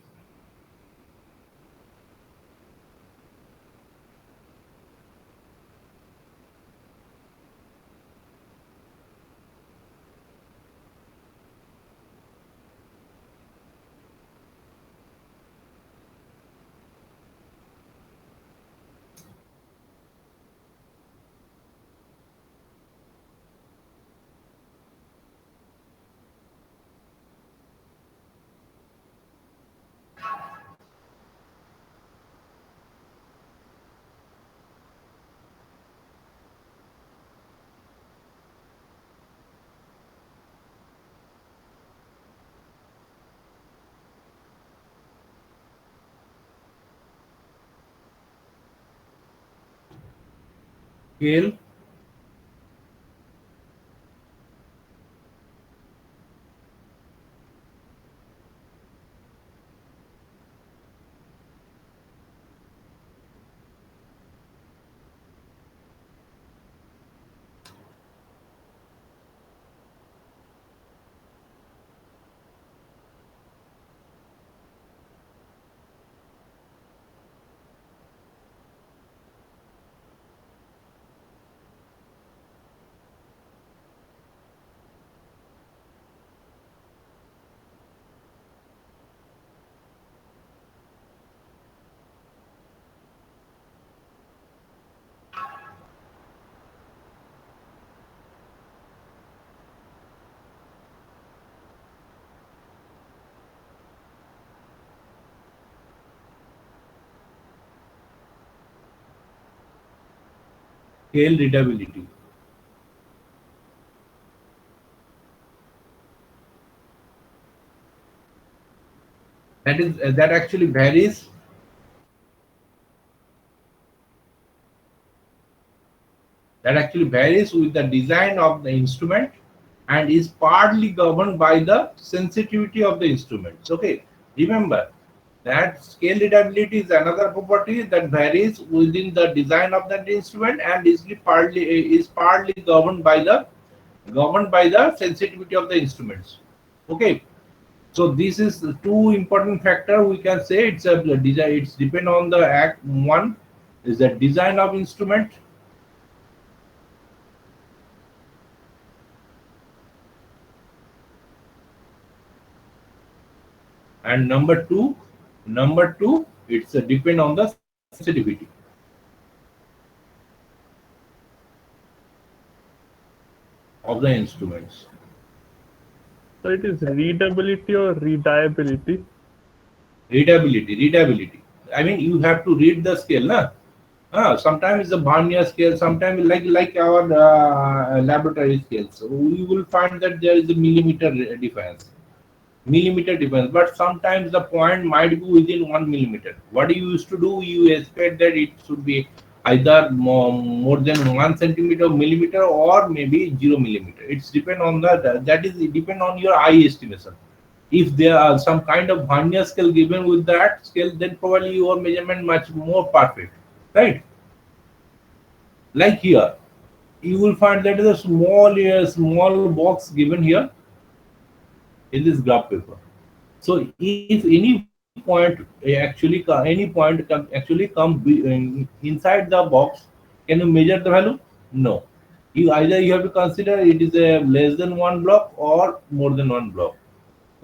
Scale readability. That actually varies. That actually varies with the design of the instrument and is partly governed by the sensitivity of the instruments. Okay, remember that scale readability is another property that varies within the design of that instrument and is partly governed by the sensitivity of the instruments. Okay, So this is the two important factor. We can say it's a design. It's depend on the act. One is the design of instrument, and number two, it's a depend on the sensitivity of the instruments. So it is readability or readability. Readability. I mean, you have to read the scale, na? Sometimes it's a Barnier scale, sometimes like our laboratory scales. So we will find that there is a millimeter difference, but sometimes the point might be within 1 millimeter. What you used to do, you expect that it should be either more than 1 centimeter millimeter or maybe 0 millimeter. It's depend on that is it depend on your eye estimation. If there are some kind of Vernier scale given with that scale, then probably your measurement much more perfect, right? Like here, you will find that is a small box given here in this graph paper. So if any point any point actually inside the box, can you measure the value? No. You have to consider it is a less than one block or more than one block.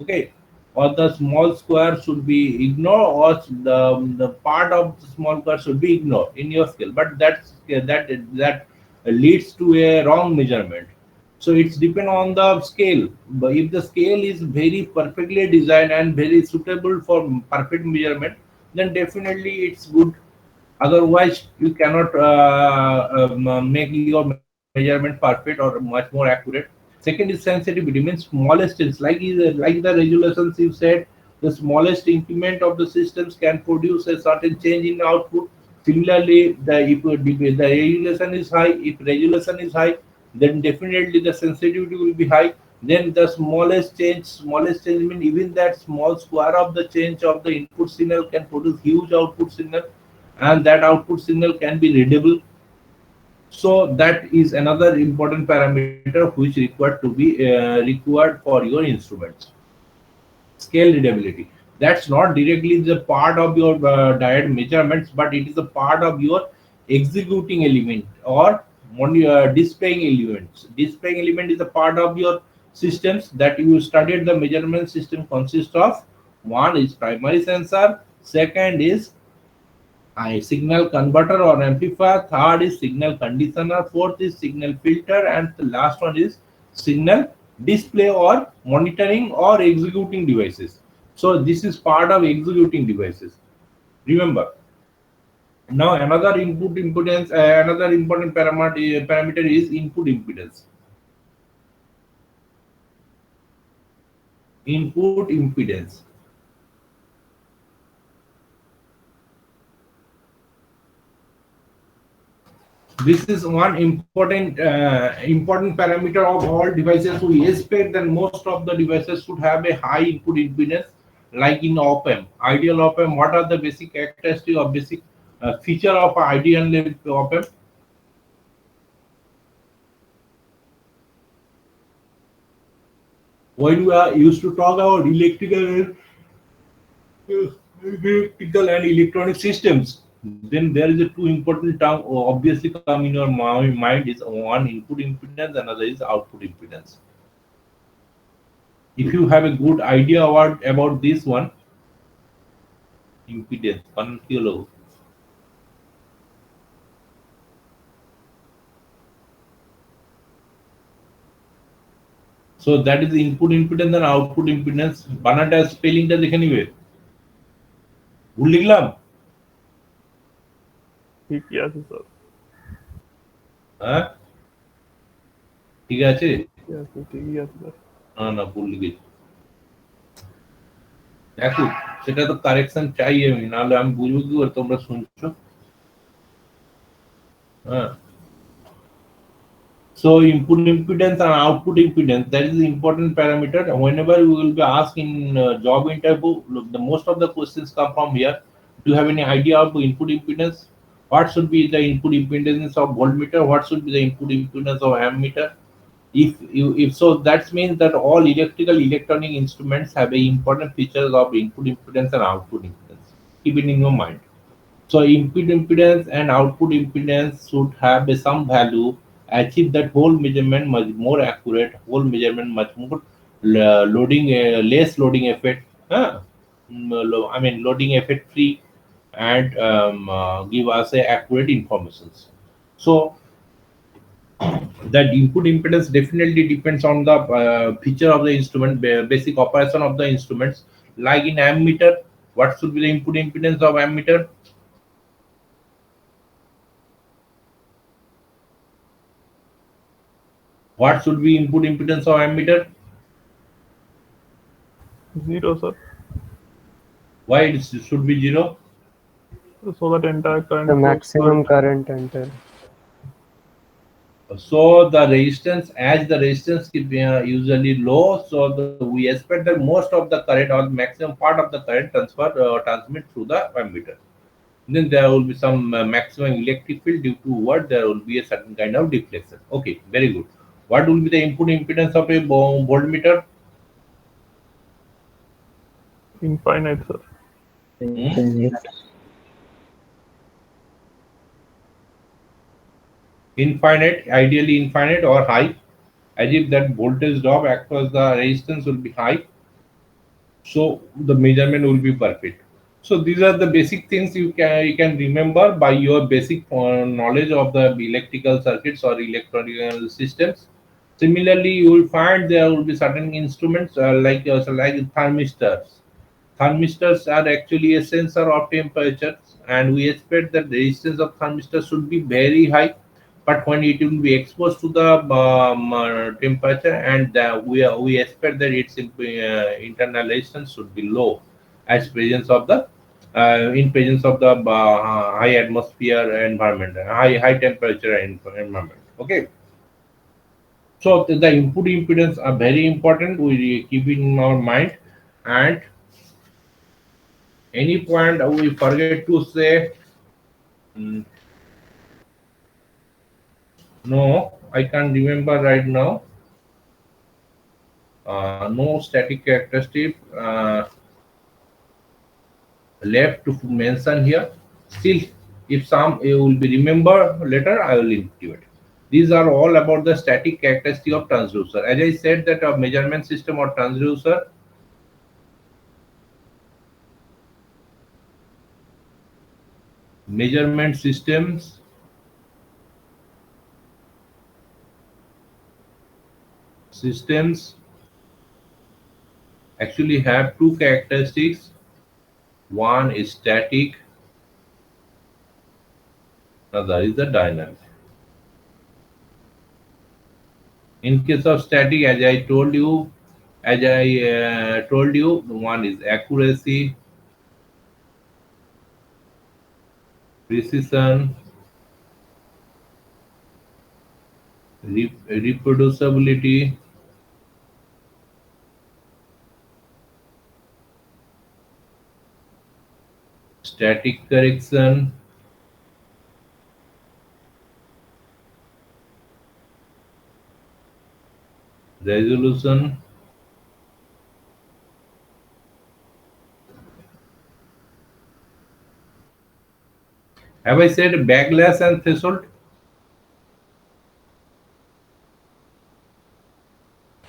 Okay, or the small square should be ignored, or the part of the small square should be ignored in your scale, but that leads to a wrong measurement. So it's depend on the scale, but if the scale is very perfectly designed and very suitable for perfect measurement, then definitely it's good. Otherwise you cannot make your measurement perfect or much more accurate. Second is sensitivity, means smallest things like the regulations you said, the smallest increment of the systems can produce a certain change in output. Similarly, if the regulation is high, if regulation is high, then definitely the sensitivity will be high. Then the smallest change means even that small square of the change of the input signal can produce huge output signal, and that output signal can be readable. So that is another important parameter which required for your instruments. Scale readability. That's not directly the part of your direct measurements, but it is a part of your executing element or displaying elements. Displaying element is a part of your systems that you studied. The measurement system consists of: one is primary sensor, second is signal converter or amplifier, third is signal conditioner, fourth is signal filter, and the last one is signal display or monitoring or executing devices. So this is part of executing devices. Remember. Now another another important parameter is input impedance. Input impedance. This is one important parameter of all devices. We expect that most of the devices should have a high input impedance, like in op-amp. Ideal op-amp. What are the basic characteristics or basic feature of an ideal op-amp? When we are used to talk about electrical and electronic systems, then there is a two important term obviously come in your mind, is one input impedance, another is output impedance. If you have a good idea about this one, impedance, control. So that is the input impedance and output impedance. বানানটা স্পেলিংটা দেখে নিবে, ভুল লিখলাম? ঠিকই আছে sir. হ্যাঁ, ঠিক আছে, ঠিকই আছে স্যার। না ভুল লিখেছি। দেখো, সেটা তো কারেকশন চাই আমি, নাহলে আমি বুঝবো কি করে তোমরা শুনছো। হ্যাঁ, so input impedance and output impedance, that is the important parameter. Whenever we will be asked in job interview, look, the most of the questions come from here. Do you have any idea of input impedance? What should be the input impedance of voltmeter? What should be the input impedance of ammeter? If so, that means that all electrical electronic instruments have a important features of input impedance and output impedance. Keep it in your mind. So input impedance and output impedance should have a some value, achieve that whole measurement much more accurate, whole measurement much more loading, less loading effect, I mean loading effect free, and give us a accurate informations. So that input impedance definitely depends on the feature of the instrument, basic operation of the instruments. Like in ammeter, what should be the input impedance of ammeter? What should be input impedance of ammeter? 0, sir. Why it should be zero? So that entire The current flows through maximum it. current enter. So the resistance, as the resistance is usually low, so we expect that most of the current or the maximum part of the current transmit through the ammeter. Then there will be some maximum electric field, due to what there will be a certain kind of deflection. Okay, very good. What will be the input impedance of a voltmeter? Infinite, sir. Hmm? Infinite. Infinite, ideally infinite or high, as if that voltage drop across the resistance will be high, so the measurement will be perfect. So these are the basic things you can remember by your basic knowledge of the electrical circuits or electronic systems. Similarly, you will find there will be certain instruments like thermistors. Thermistors are actually a sensor of temperature, and we expect that the resistance of thermistor should be very high. But when it will be exposed to the temperature, and we expect that its internal resistance should be low, as presence of the in presence of the high atmosphere environment, high temperature environment. Okay. So the input impedance are very important. We keep it in our mind, and any point we forget to say, mm, no, I can't remember right now. No static characteristic left to mention here. Still, if some you will be remember later, I will include. These are all about the static characteristic of transducer. As I said, that a measurement system or transducer, measurement systems actually have two characteristics. One is static, another is the dynamic. In case of static, as I told you, one is accuracy, precision, reproducibility, static correction, resolution. Have I said backlash and threshold?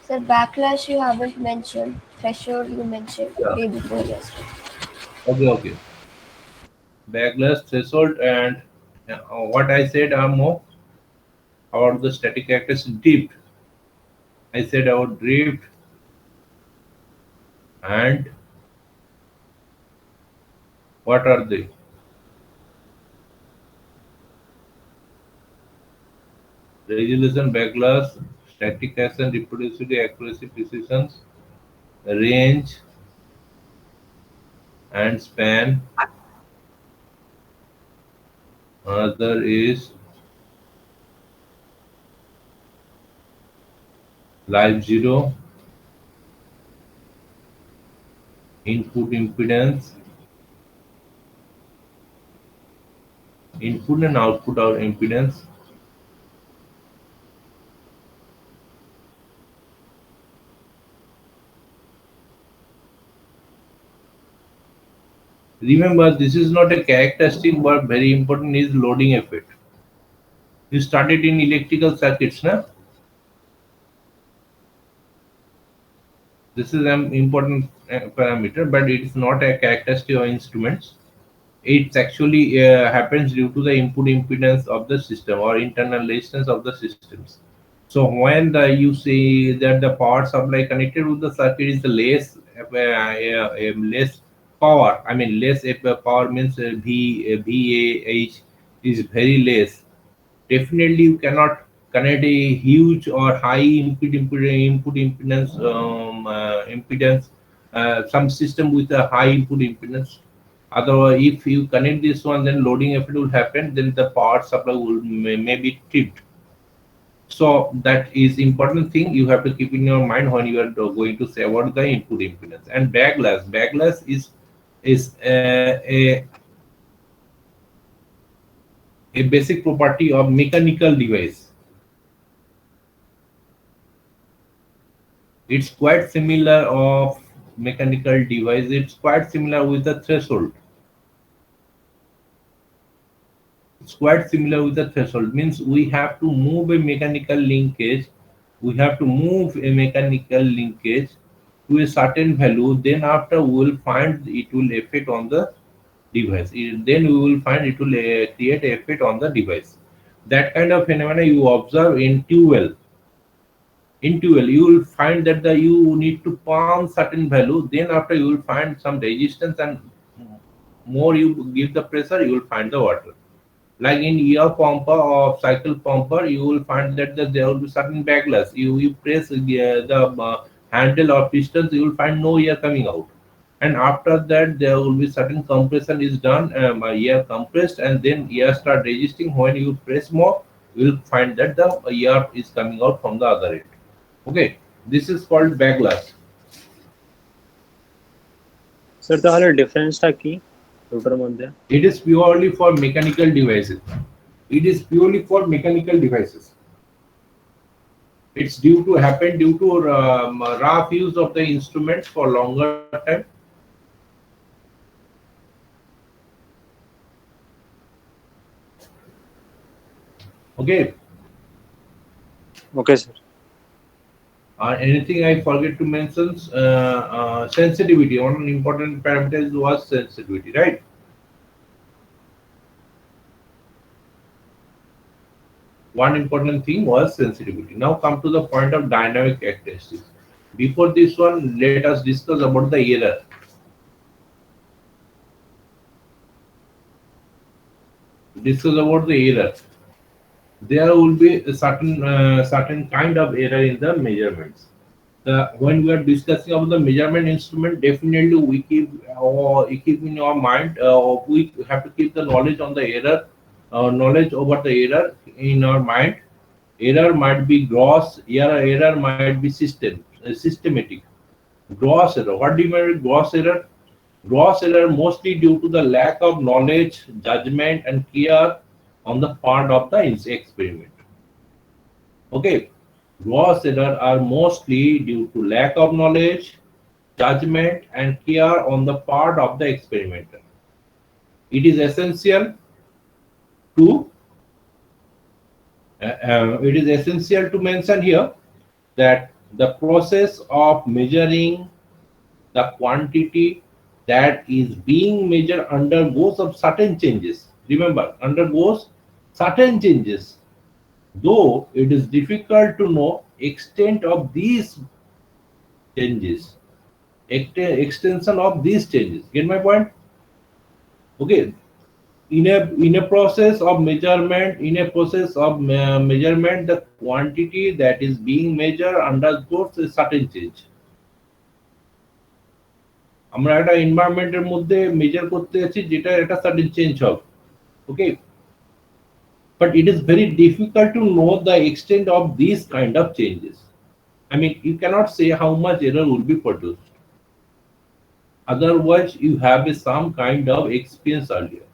Sir, backlash you haven't mentioned. Threshold you mentioned Yeah. day before yesterday. Okay, okay. Backlash, threshold, and what I said more about the static characteristics, drift. I said about drift and what are they? Resolution, backlash, static action, reproducibility, accuracy, precision, range, and span. Another is live zero, input impedance, input and output impedance, Remember, this is not a characteristic, but very important is loading effect. You started in electrical circuits, na? This is an important parameter, but it is not a characteristic of instruments. It actually happens due to the input impedance of the system or internal resistance of the systems. So when you see that the power supply connected with the circuit is less less power, I mean less if power means VAH is very less. Definitely you cannot connect a huge or high input impedance some system with a high input impedance. Otherwise, if you connect this one, then loading effect will happen. Then the power supply will may be tripped. So that is important thing you have to keep in your mind when you are going to say about the input impedance. And backlash is a basic property of mechanical device. It's quite similar of mechanical device. It's quite similar with the threshold. It's quite similar with the threshold. Means we have to move a mechanical linkage. We have to move a mechanical linkage to a certain value. Then after we will find it will affect on the device. Then we will find it will create effect on the device. That kind of phenomena you observe in tube. In tube you will find that the you need to pump certain value. Then after you will find some resistance, and more you give the pressure, you will find the water. Like in ear pumper or cycle pumper, you will find that there will be certain backlash. You press the handle or pistons, you will find no air coming out. And after that, there will be certain compression is done, air compressed, and then air start resisting. When you press more, you will find that the air is coming out from the other end. Okay, this is called backlash. Sir তাহলে ডিফারেন্সটা কি দুটোর মধ্যে? It is purely for mechanical devices. It is purely for mechanical devices. It's due to happen due to rough use of the instruments for longer time. Okay. Okay, sir. Anything I forget to mention? Sensitivity. One important parameter was sensitivity, right? One important thing was sensitivity. Now come to the point of dynamic characteristics. Before this one, let us discuss about the error. Discuss about the error. There will be a certain kind of error in the measurements. When we are discussing about the measurement instrument, definitely we keep in our mind. We have to keep the knowledge on the error, knowledge over the error in our mind. Error might be gross. Error might be systematic. Gross error. What do you mean by gross error? Gross error mostly due to the lack of knowledge, judgment, and care on the part of the experiment. Okay, gross error are mostly due to lack of knowledge, judgment, and care on the part of the experimenter. It is essential to mention here that the process of measuring the quantity that is being measured undergoes of certain changes. Remember, undergoes certain changes. Though it is difficult to know extent of these changes, extension of these changes. Get my point? Okay. In a process of measurement, the quantity that is being measured undergoes a certain change. আমরা একটা এনভায়রনমেন্টের মধ্যে measure করতে যাচ্ছি যেটা একটা certain change হবে ওকে but it is very difficult to know the extent of these kind of changes. I mean, you cannot say how much error will be produced, otherwise you have some kind of experience earlier.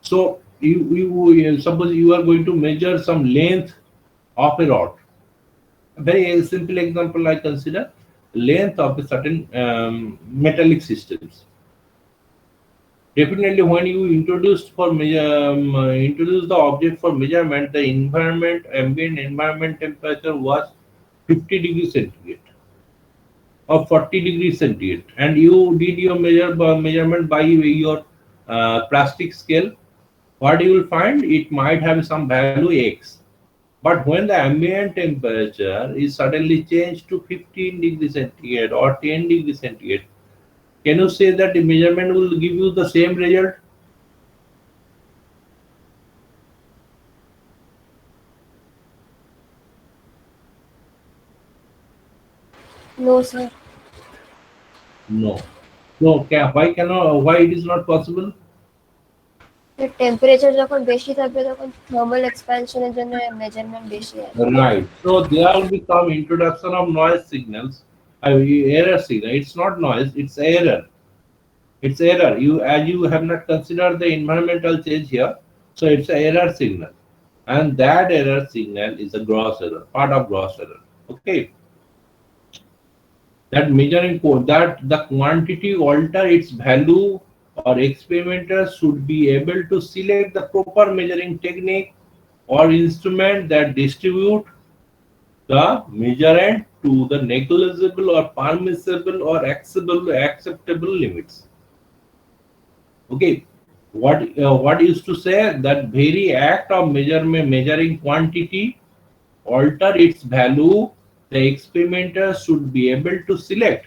So you suppose you are going to measure some length of a rod. A very simple example I consider. length of a certain metallic systems. Definitely, when you introduce the object for measurement, the ambient environment temperature was 50 degrees centigrade or 40 degrees centigrade, and you did your measurement by your plastic scale. What you will find, it might have some value X. But when the ambient temperature is suddenly changed to 15 degrees centigrade or 10 degrees centigrade, can you say that the measurement will give you the same result? No, sir. No. So why it is not possible? The temperature যখন বেশি থাকবে তখন thermal expansion এর জন্য measurement বেশি আসবে। Right. So there will be some introduction of noise signals, error signal. It's not noise, it's error. It's error. You have not considered the environmental change here, so it's an error signal, and that error signal is a gross error, part of gross error. Okay. That measuring code, that the quantity alter its value, or experimenters should be able to select the proper measuring technique or instrument that distribute the measurement to the negligible or permissible or acceptable limits. Okay, what used to say that very act of measuring quantity alter its value, the experimenter should be able to select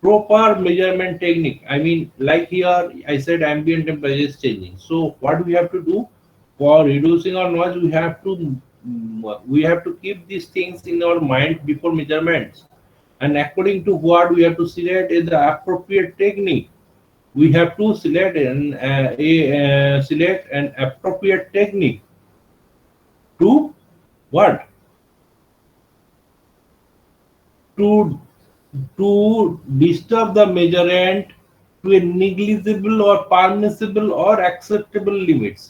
proper measurement technique. I mean, like here I said ambient temperature is changing, so what we have to do for reducing our noise, we have to keep these things in our mind before measurements, and according to what we have to select is the appropriate technique. We have to select an appropriate technique to what, to disturb the measurement to a negligible or permissible or acceptable limits.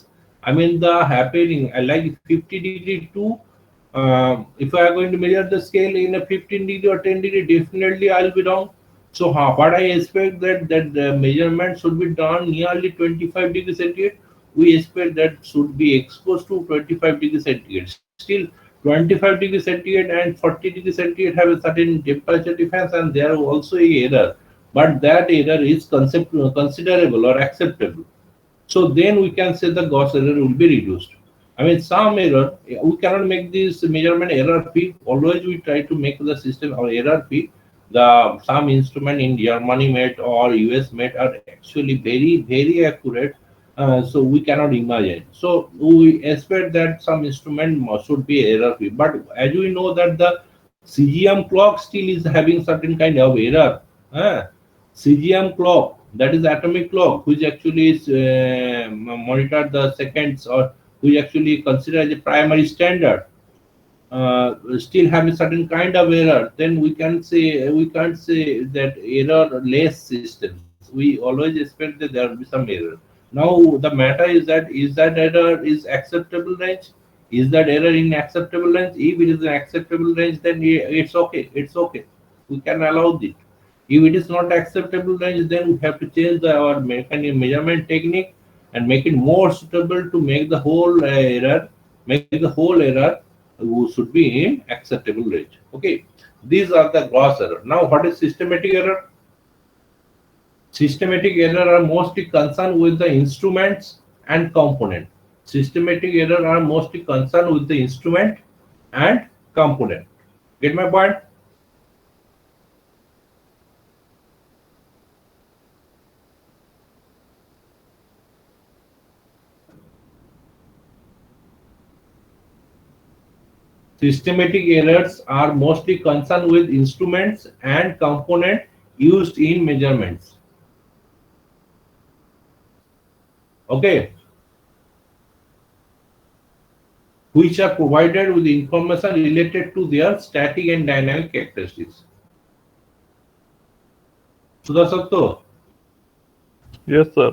I mean the happening like 50 degree to if I are going to measure the scale in a 15 degree or 10 degree, definitely I'll be wrong. So what I expect that the measurement should be done nearly 25 degrees centigrade. We expect that should be exposed to 25 degrees centigrade. Still, 25 degrees centigrade and 40 degrees centigrade have a certain temperature difference, and there are also a error. But that error is considerable or acceptable. So then we can say the Gauss error will be reduced. I mean, some error, we cannot make this measurement error free. Always we try to make the system or error free. Some instrument in Germany made or US made are actually very accurate. So we cannot imagine. So we expect that some instrument should be error free. But as we know that the CGM clock still is having certain kind of error. CGM clock, that is atomic clock, which actually is monitor the seconds, or which actually considered as a primary standard, still have a certain kind of error. Then we can't say that error less systems. We always expect that there will be some error. Now the matter is that error is acceptable range? Is that error in acceptable range? If it is an acceptable range, then it's okay. It's okay. We can allow it. If it is not acceptable range, then we have to change our measurement technique and make it more suitable to make the whole error should be in acceptable range. Okay, these are the gross error. Now, what is systematic error? Systematic error are mostly concerned with the instruments and component. Systematic error are mostly concerned with the instrument and component. Get my point? Systematic errors are mostly concerned with instruments and component used in measurements. Okay, which are provided with information related to their static and dynamic characteristics. Sudhasatto, Yes, sir.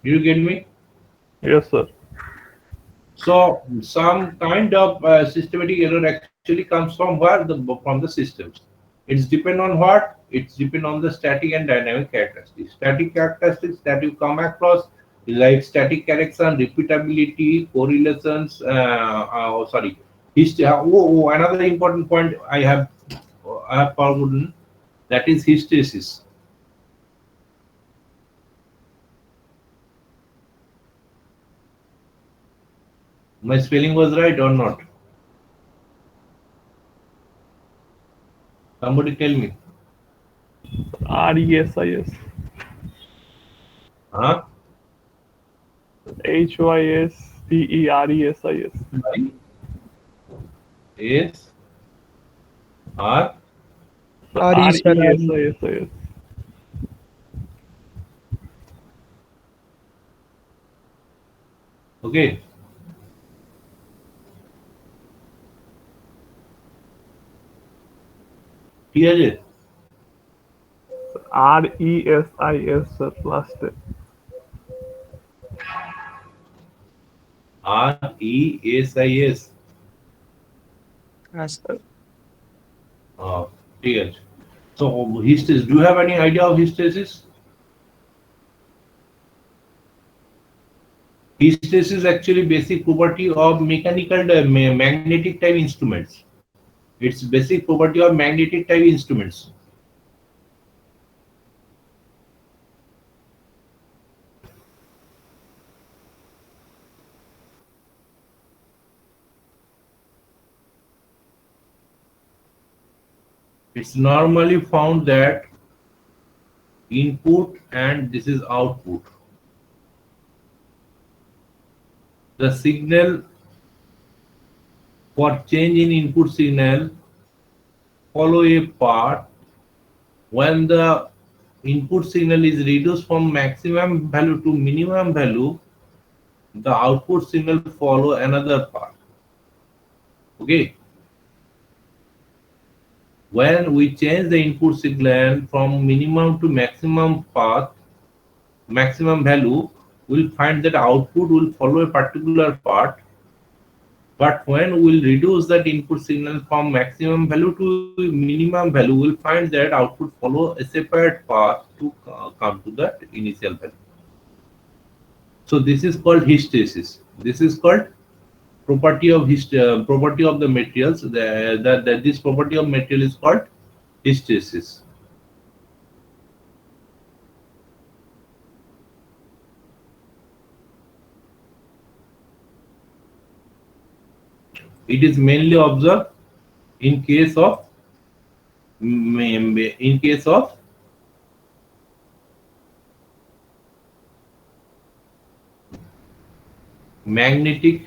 did you get me? Yes, sir. So some kind of systematic error actually comes from where from the systems. It's depend on what? It's depend on the static and dynamic characteristics. Static characteristics that you come across is like static correction, repeatability, correlations. Sorry, another important point I have forgotten. That is hysteresis. My spelling was right or not? Somebody tell me. RESIS. Huh? HYSTERESIS. Yes. R. RE, sir, RE. RESIS. Okay. ঠিক আছে RESIS, sir, last. RESIS Yes. ঠিক আছে so hysteresis, do you have any idea of hysteresis? Hysteresis is actually basic property of mechanical magnetic type instruments. It's basic property of magnetic type instruments. It's normally found that input and this is output. The signal for change in input signal follow a path. When the input signal is reduced from maximum value to minimum value, the output signal follow another path. Okay. When we change the input signal from minimum to maximum path, maximum value, we'll find that output will follow a particular path. But when we'll reduce that input signal from maximum value to minimum value, we'll find that output follow a separate path to come to that initial value. So this is called hysteresis. This is called property of property of the materials. This property of material is called hysteresis. It is mainly observed in case of magnetic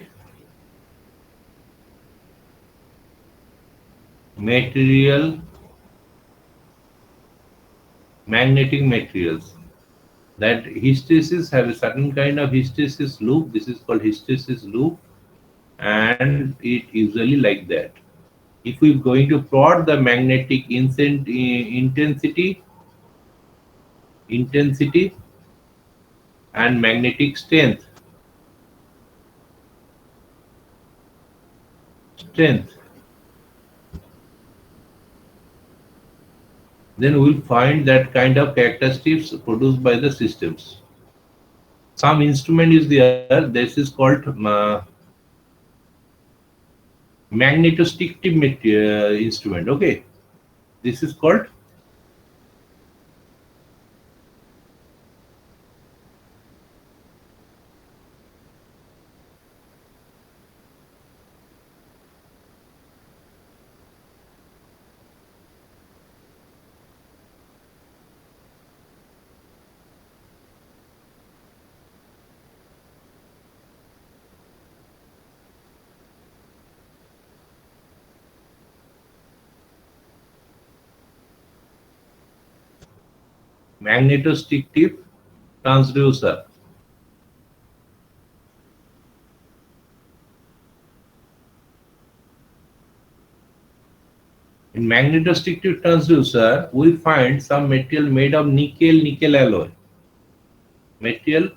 materials. That hysteresis have a certain kind of hysteresis loop. This is called hysteresis loop, and it usually like that. If we're going to plot the magnetic intensity and magnetic strength, then we'll find that kind of characteristics produced by the systems. Some instrument is there. This is called magnetostrictive instrument. Okay, this is called magnetostrictive transducer. In magnetostrictive transducer, we find some material made of nickel alloy. Material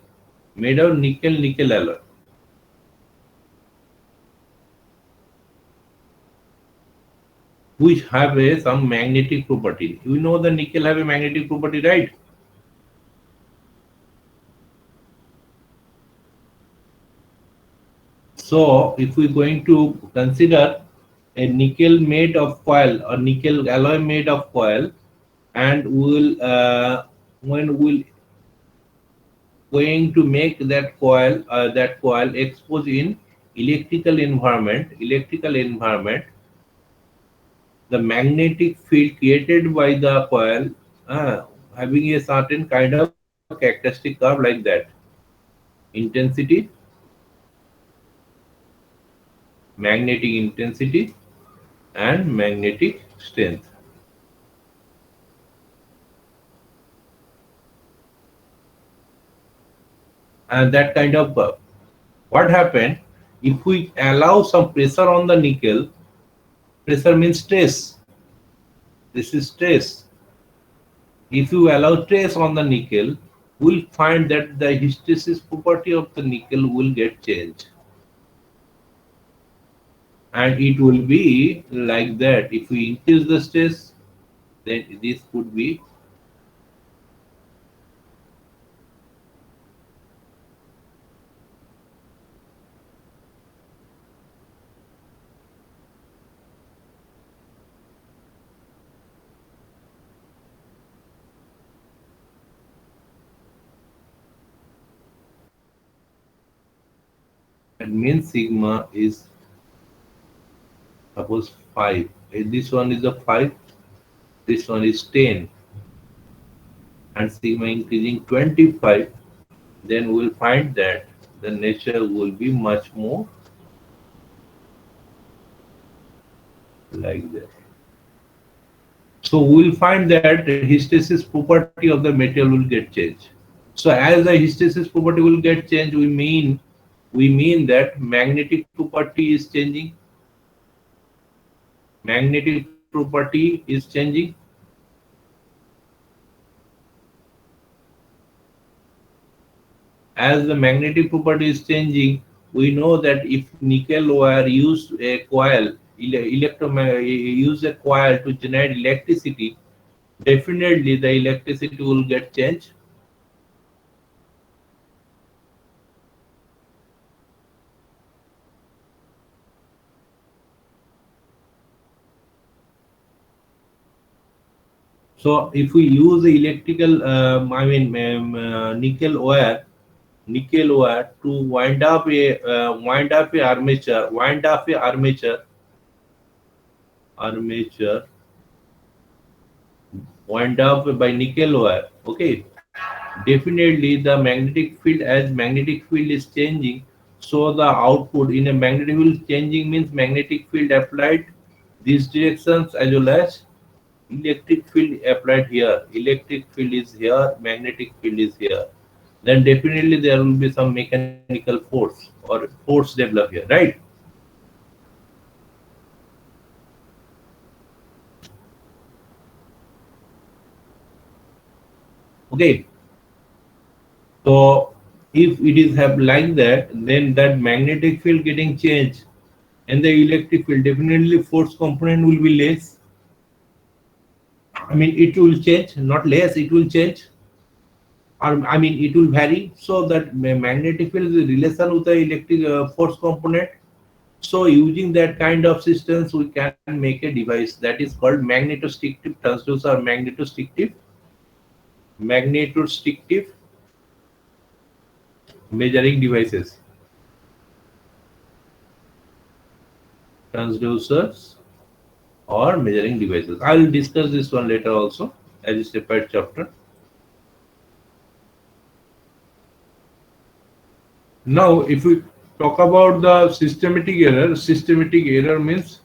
made of nickel alloy. which have a some magnetic property. You know the nickel have a magnetic property, right? So if we're going to consider a nickel made of coil or nickel alloy made of coil, and we'll when we'll going to make that coil expose in electrical environment, the magnetic field created by the coil having a certain kind of characteristic curve like that: intensity, magnetic intensity, and magnetic strength. And that kind of curve. What happened if we allow some pressure on the nickel? Pressure means stress. This is stress. If you allow stress on the nickel, we'll find that the hysteresis property of the nickel will get changed. And it will be like that. If we increase the stress, then this could be that means sigma is suppose 5. This one is a 5, this one is 10, and sigma increasing 25, then we'll find that the nature will be much more like that. So we'll find that the hysteresis property of the material will get changed. So as the hysteresis property will get changed, we mean that magnetic property is changing. Magnetic property is changing. As the magnetic property is changing, we know that if nickel wire used a coil, use a coil to generate electricity, definitely the electricity will get changed. So if we use the electrical, nickel wire to armature wind up by nickel wire. Okay, definitely the magnetic field, as magnetic field is changing, so the output in a magnetic field changing means magnetic field applied these directions as well as electric field applied here. Electric field is here, magnetic field is here. Then definitely there will be some mechanical force or force develop here, right? Okay. So if it is have like that, then that magnetic field getting changed and the electric field, definitely force component will be less. I mean, it will change, not less, it will change. Or I mean, it will vary. So that magnetic field is a relation with the electric force component. So using that kind of systems, we can make a device that is called magnetostrictive transducer, magnetostrictive measuring devices, transducers or measuring devices. I will discuss this one later also as a separate chapter. Now, if we talk about the systematic error means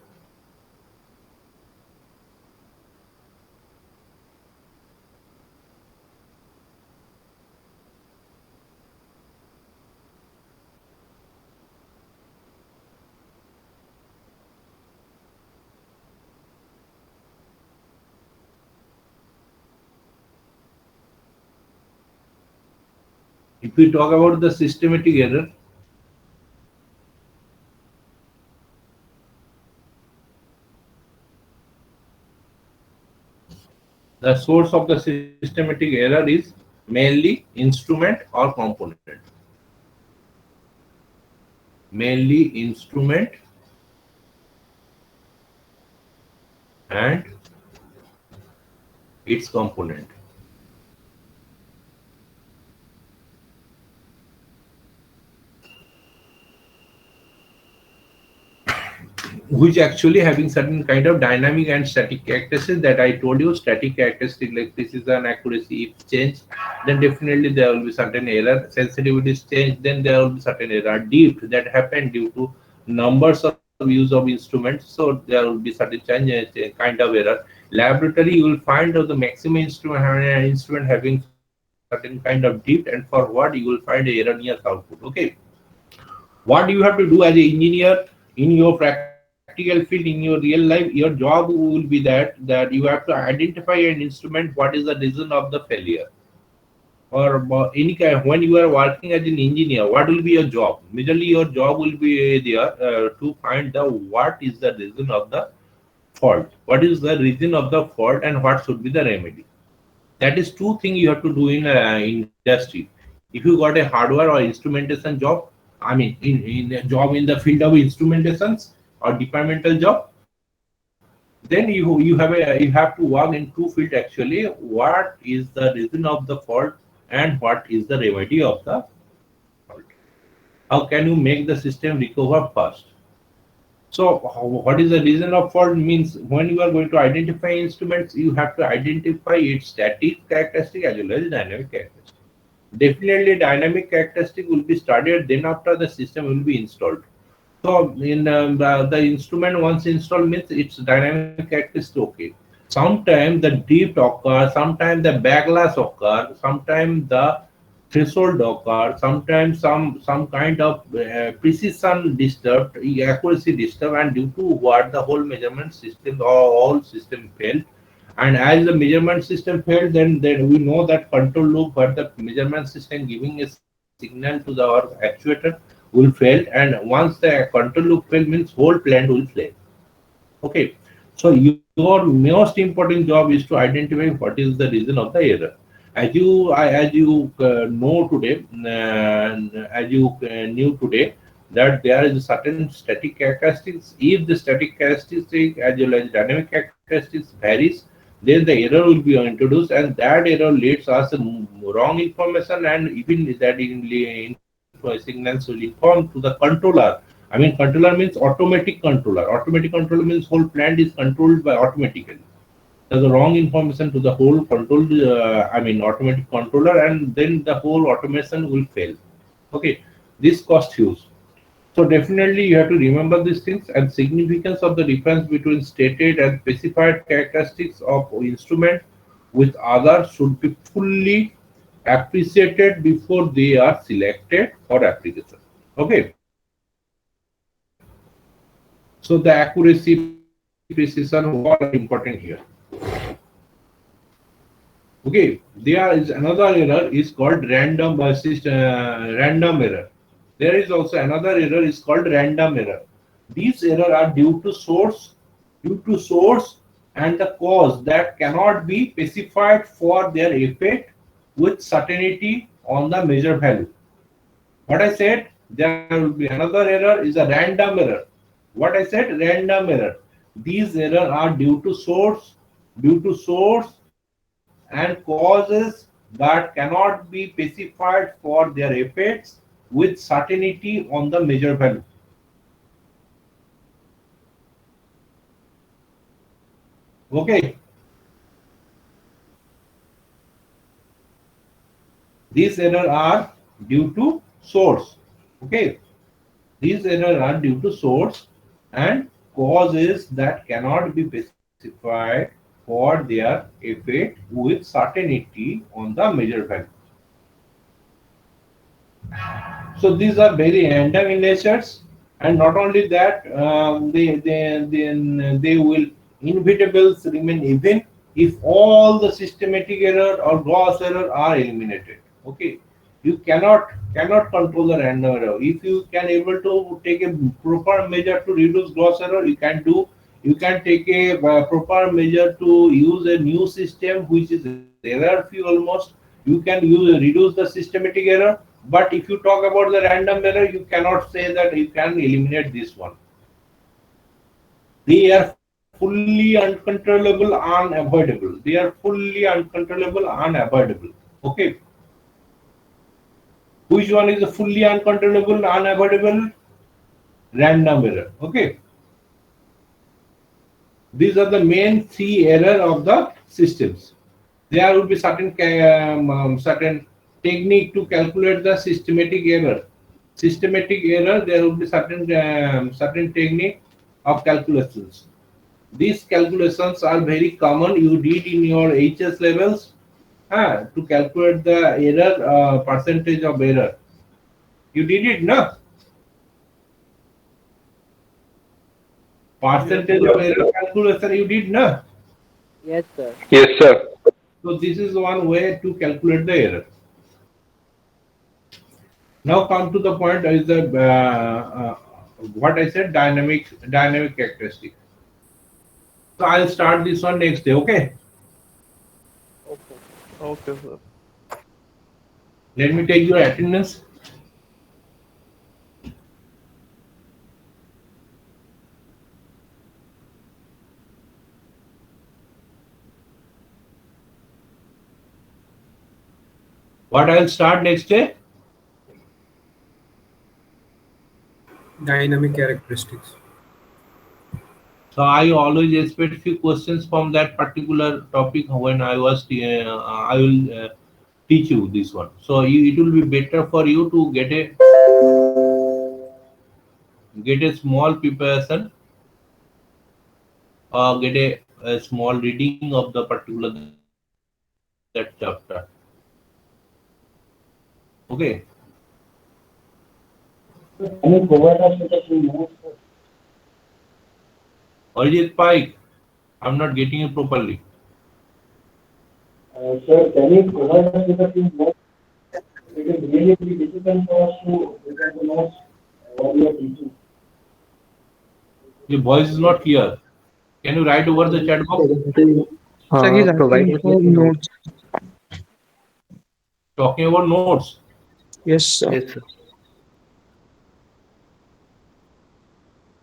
if we talk about the systematic error, The source of the systematic error is mainly instrument or component. Mainly instrument and its component. Which actually having certain kind of dynamic and static characteristics that I told you. Static characteristic like precision, accuracy, if change, then definitely there will be certain error. Sensitivity is changed, then there will be certain error. Depth that happened due to numbers of use of instruments, so there will be certain change, kind of error. Laboratory, you will find the maximum instrument having certain kind of depth, and for what you will find a erroneous output. Okay, what you have to do as an engineer in your practical field, in your real life, your job will be that you have to identify an instrument, what is the reason of the failure, or any kind. When you are working as an engineer, what will be your job? Majorly your job will be there to find the what is the reason of the fault, what is the reason of the fault, and what should be the remedy. That is two things you have to do in industry. If you got a hardware or instrumentation job, I mean in a job in the field of instrumentations or departmental job, then you have to work in two field actually. What is the reason of the fault and what is the remedy of the fault? How can you make the system recover fast? So what is the reason of fault means, when you are going to identify instruments, you have to identify its static characteristic as well as dynamic characteristic. Definitely dynamic characteristic will be studied, then after the system will be installed. So in the instrument once installed means its dynamic characteristic okay. Sometimes the drift occur, sometimes the backlash occur, sometimes the threshold occur, sometimes some kind of precision disturbed, accuracy disturbed, and due to what the whole measurement system or all system failed. And as the measurement system failed, then we know that control loop where the measurement system giving a signal to the our actuator will fail, and once the control loop fail means whole plant will fail. Okay, so your most important job is to identify what is the reason of the error. As you know today, as you knew today, that there is certain static characteristics. If the static characteristic as well as dynamic characteristics varies, then the error will be introduced, and that error leads us wrong information, and even that signals will inform to the controller. I mean, controller means automatic controller. Automatic controller means whole plant is controlled by automatically. There's a wrong information to the whole controlled, I mean, automatic controller, and then the whole automation will fail. Okay, this cost huge. So definitely you have to remember these things, and significance of the difference between stated and specified characteristics of instrument with others should be fully appreciated before they are selected for application. Okay. So the accuracy, precision, all are important here. Okay, there is another error is called random error. There is also another error is called random error. These errors are due to source and the cause that cannot be specified for their effect with certainty on the measure value. What I said, there will be another error is a random error. What I said, random error. These errors are due to source and causes that cannot be specified for their effects with certainty on the measure value. Okay. These errors are due to source. Okay. These errors are due to source and causes that cannot be specified for their effect with certainty on the measure value. So these are very random in nature, and not only that, they will inevitable remain even if all the systematic error or gross error are eliminated. Okay, you cannot control the random error. If you can able to take a proper measure to reduce gross error, you can do. You can take a proper measure to use a new system which is error free almost. You can reduce the systematic error. But if you talk about the random error, you cannot say that you can eliminate this one. They are fully uncontrollable, unavoidable. They are fully uncontrollable, unavoidable. Okay. Which one is the fully uncontrollable, unavoidable? Random error. Okay. These are the main three error of the systems. There will be certain technique to calculate the systematic error. Systematic error, there will be certain technique of calculations. These calculations are very common. You did in your HS levels to calculate the error percentage of error. You did it, no? Percentage of error calculation you did, no? Yes, sir. Yes, sir. So this is one way to calculate the error. Now come to the point is the what I said, dynamic characteristic. So I'll start this one next day. Okay. Okay, sir. Let me take your attendance. What I'll start next day? Dynamic characteristics. So I always expect few questions from that particular topic when I was I will teach you this one. So it will be better for you to get a small preparation or get a small reading of the particular that chapter. Okay. Can you provide us with a few notes? Ajit Pike, I'm not getting you properly. Sir, can you provide us with a few notes? It is really very difficult for us to get the notes what we are teaching. Your voice is not clear. Can you write over the chat box? Sir, he's Provide asking me for with the notes. notes. Talking about notes. Yes, sir. Yes, sir.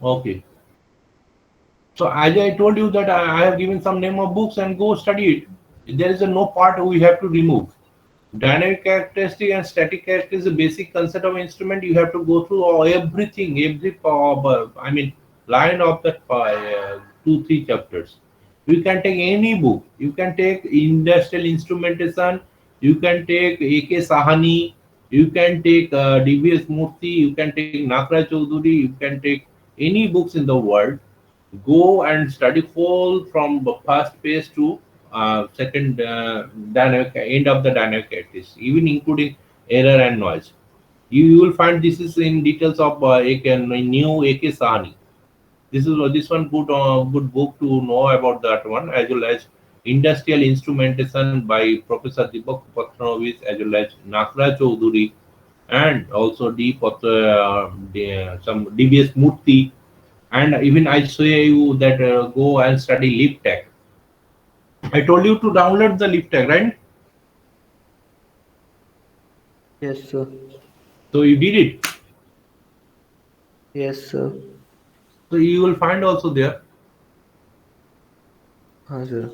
Okay. So as I told you that I have given some name of books and go study it. There is a no part we have to remove. Dynamic characteristic and static characteristic is the basic concept of instrument. You have to go through everything, I mean, line of that 2-3 chapters. You can take any book. You can take industrial instrumentation. You can take A.K. Sahani. You can take D.V.S. Murthy. You can take Nakra Chaudhuri. You can take any books in the world. Go and study whole from the first page to second dynamic end of the dynamic characteristics, even including error and noise. You will find this is in details of new AK Sahani. This one good book to know about that one, as well as industrial instrumentation by Professor Deepak Patranovich, as well as Nakra Chaudhuri, and also some DBS Murthy, and even I say you that go and study leap tech. I told you to download the leap tech, right? Yes, sir. So you did it. Yes, sir. So you will find also there. Sir.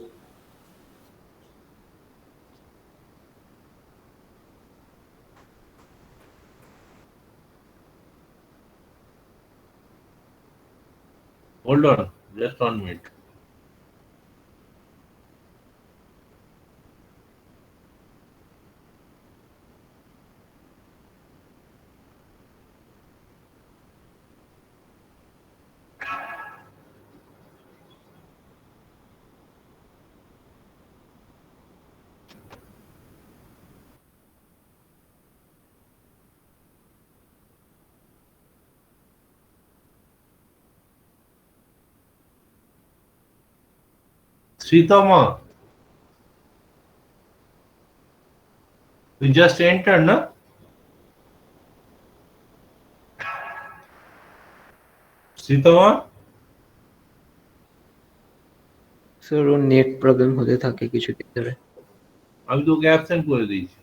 Hold on, just 1 minute. Sritama, you just entered, na? Sritama? Sir ওর net problem হতে থাকে কিছুদিন ধরে। আমি তোকে absent করে দিয়েছি।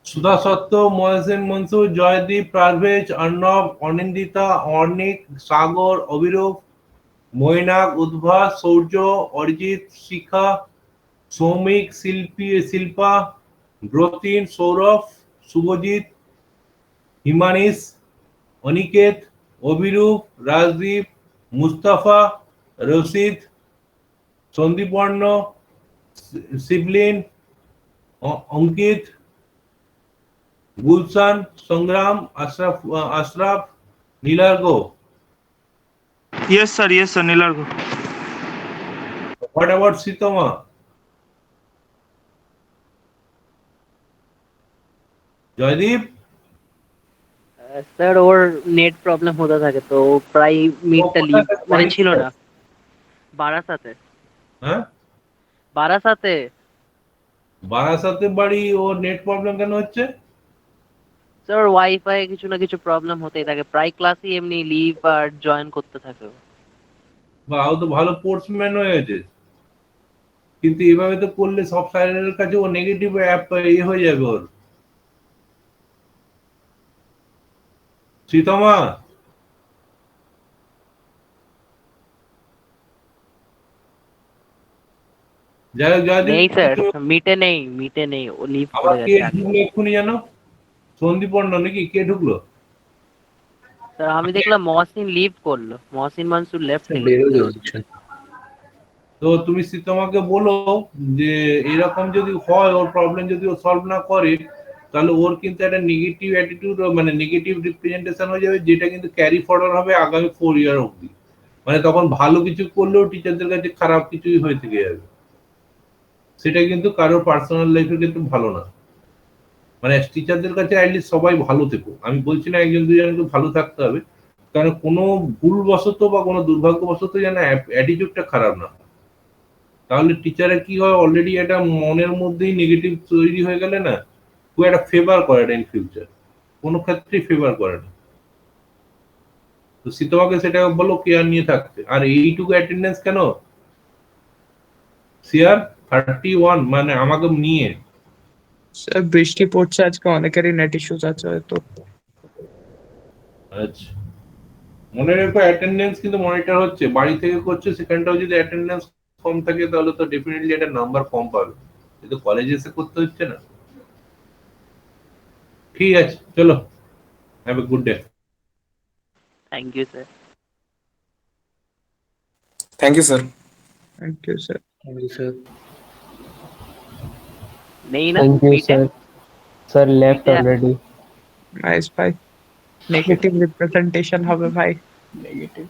সুধা সত্য, মহসেন মনসুর, জয়দীপ, প্রারভেজ, অর্ণব, অনিন্দিতা, অর্ণিক, সাগর, অভিরূপ, মৈনাক, উদ্ভাস, সৌর্য, অরিজিৎ, শিখা, Soumik, Shilpa, Bratin, Sourav, Subhajit, হিমানিস, Aniket, Abhirup, Rajdeep, Mustafa, Rashid, সন্দীপর্ণ, শিবলিন, Ankit, Gulshan, Sangram, Ashraf, Nilargho. Yes, sir, Nilargo. What about Sitama? Joydeep? Sir ওর নেট প্রবলেম হতে থাকে, তো প্রায় মিডটা লিভ মানে ছিল না। বারাসাতে। হ্যাঁ, বারাসাতে। বারাসাতে বাড়ি, ওর নেট প্রবলেম কেন হচ্ছে? স্যার ওয়াইফাই কিছু না কিছু প্রবলেম হতেই থাকে, প্রায় ক্লাসই এমনি লিভ আর জয়েন করতে থাকে ও। বা ও তো ভালো স্পোর্টসম্যান হয়েছে, কিন্তু এভাবে তো করলে সব স্যারের কাছে ও নেগেটিভ অ্যাপ হয়ে যাবে ওর। সীতমা, যাই হোক জয়দীপ, নেই স্যার, মিটে নেই, ও লিভ আবার করে কে গেছে আগে। ঢুকলো এক্ষুনি জানো? সন্দীপর্ণ নাকি কে ঢুকলো? স্যার আমি দেখলাম মহসিন লিভ করলো, মহসিন মানসুর লেফট হিল। বেরোলো একজন। তো তুমি তোমাকে বলো যে এরকম যদি হয়, ওর প্রবলেম যদি ও সলভ না করে, তাহলে ওর কিন্তু একটা নেগেটিভ অ্যাটিটিউড, মানে নেগেটিভ রিপ্রেজেন্টেশন হয়ে যাবে, যেটা কিন্তু ক্যারি ফরওয়ার্ড হবে আগামী 4 ইয়ার অবধি। মানে তখন ভালো কিছু করলেও টিচারদের কাছে খারাপ কিছুই হয়ে থেকে যাবে। সেটা কিন্তু কারোর পার্সোনাল লাইফে কিন্তু ভালো না। মানে টিচারদের কাছে অ্যাটলিস্ট সবাই ভালো থেকো, আমি বলছি না একজন দুজনকে ভালো থাকতে হবে, কারণ কোনো ভুলবশত বা কোনো দুর্ভাগ্যবশত যেন অ্যাটিটিউডটা খারাপ না হয়। তাহলে টিচারের কি হয়, অলরেডি একটা মনের মধ্যেই নেগেটিভ তৈরি হয়ে গেলে না, খুব একটা ফেভার করে না ইন ফিউচার, কোনো ক্ষেত্রেই ফেভার করে না। তো তোমাকে সেটা বলো কেয়ার নিয়ে থাকতে। আর এইটুকু অ্যাটেন্ডেন্স কেন সিয়ার? 31, মানে আমাকে নিয়ে। স্যার বৃষ্টি পড়ছে আজকে, অনেকেরই নেট ইস্যুস আছে হয়তো। আচ্ছা, মনে রেখো অ্যাটেন্ডেন্স কিন্তু মনিটর হচ্ছে, বাড়ি থেকে করছে, সেখানটাও যদি অ্যাটেন্ডেন্স কম থাকে তাহলে তো ডেফিনেটলি একটা নাম্বার কম পাবে, কিন্তু কলেজে এসে করতে হচ্ছে না। ঠিক আছে, চলো, have a good day. Thank you sir. Thank you, sir. Thank you sir. Thank you sir. নেই না Thank you, মিটে। sir. Sir left Yeah. already. Nice ভাই, নেগেটিভ রিপ্রেজেন্টেশন হবে ভাই, নেগেটিভ।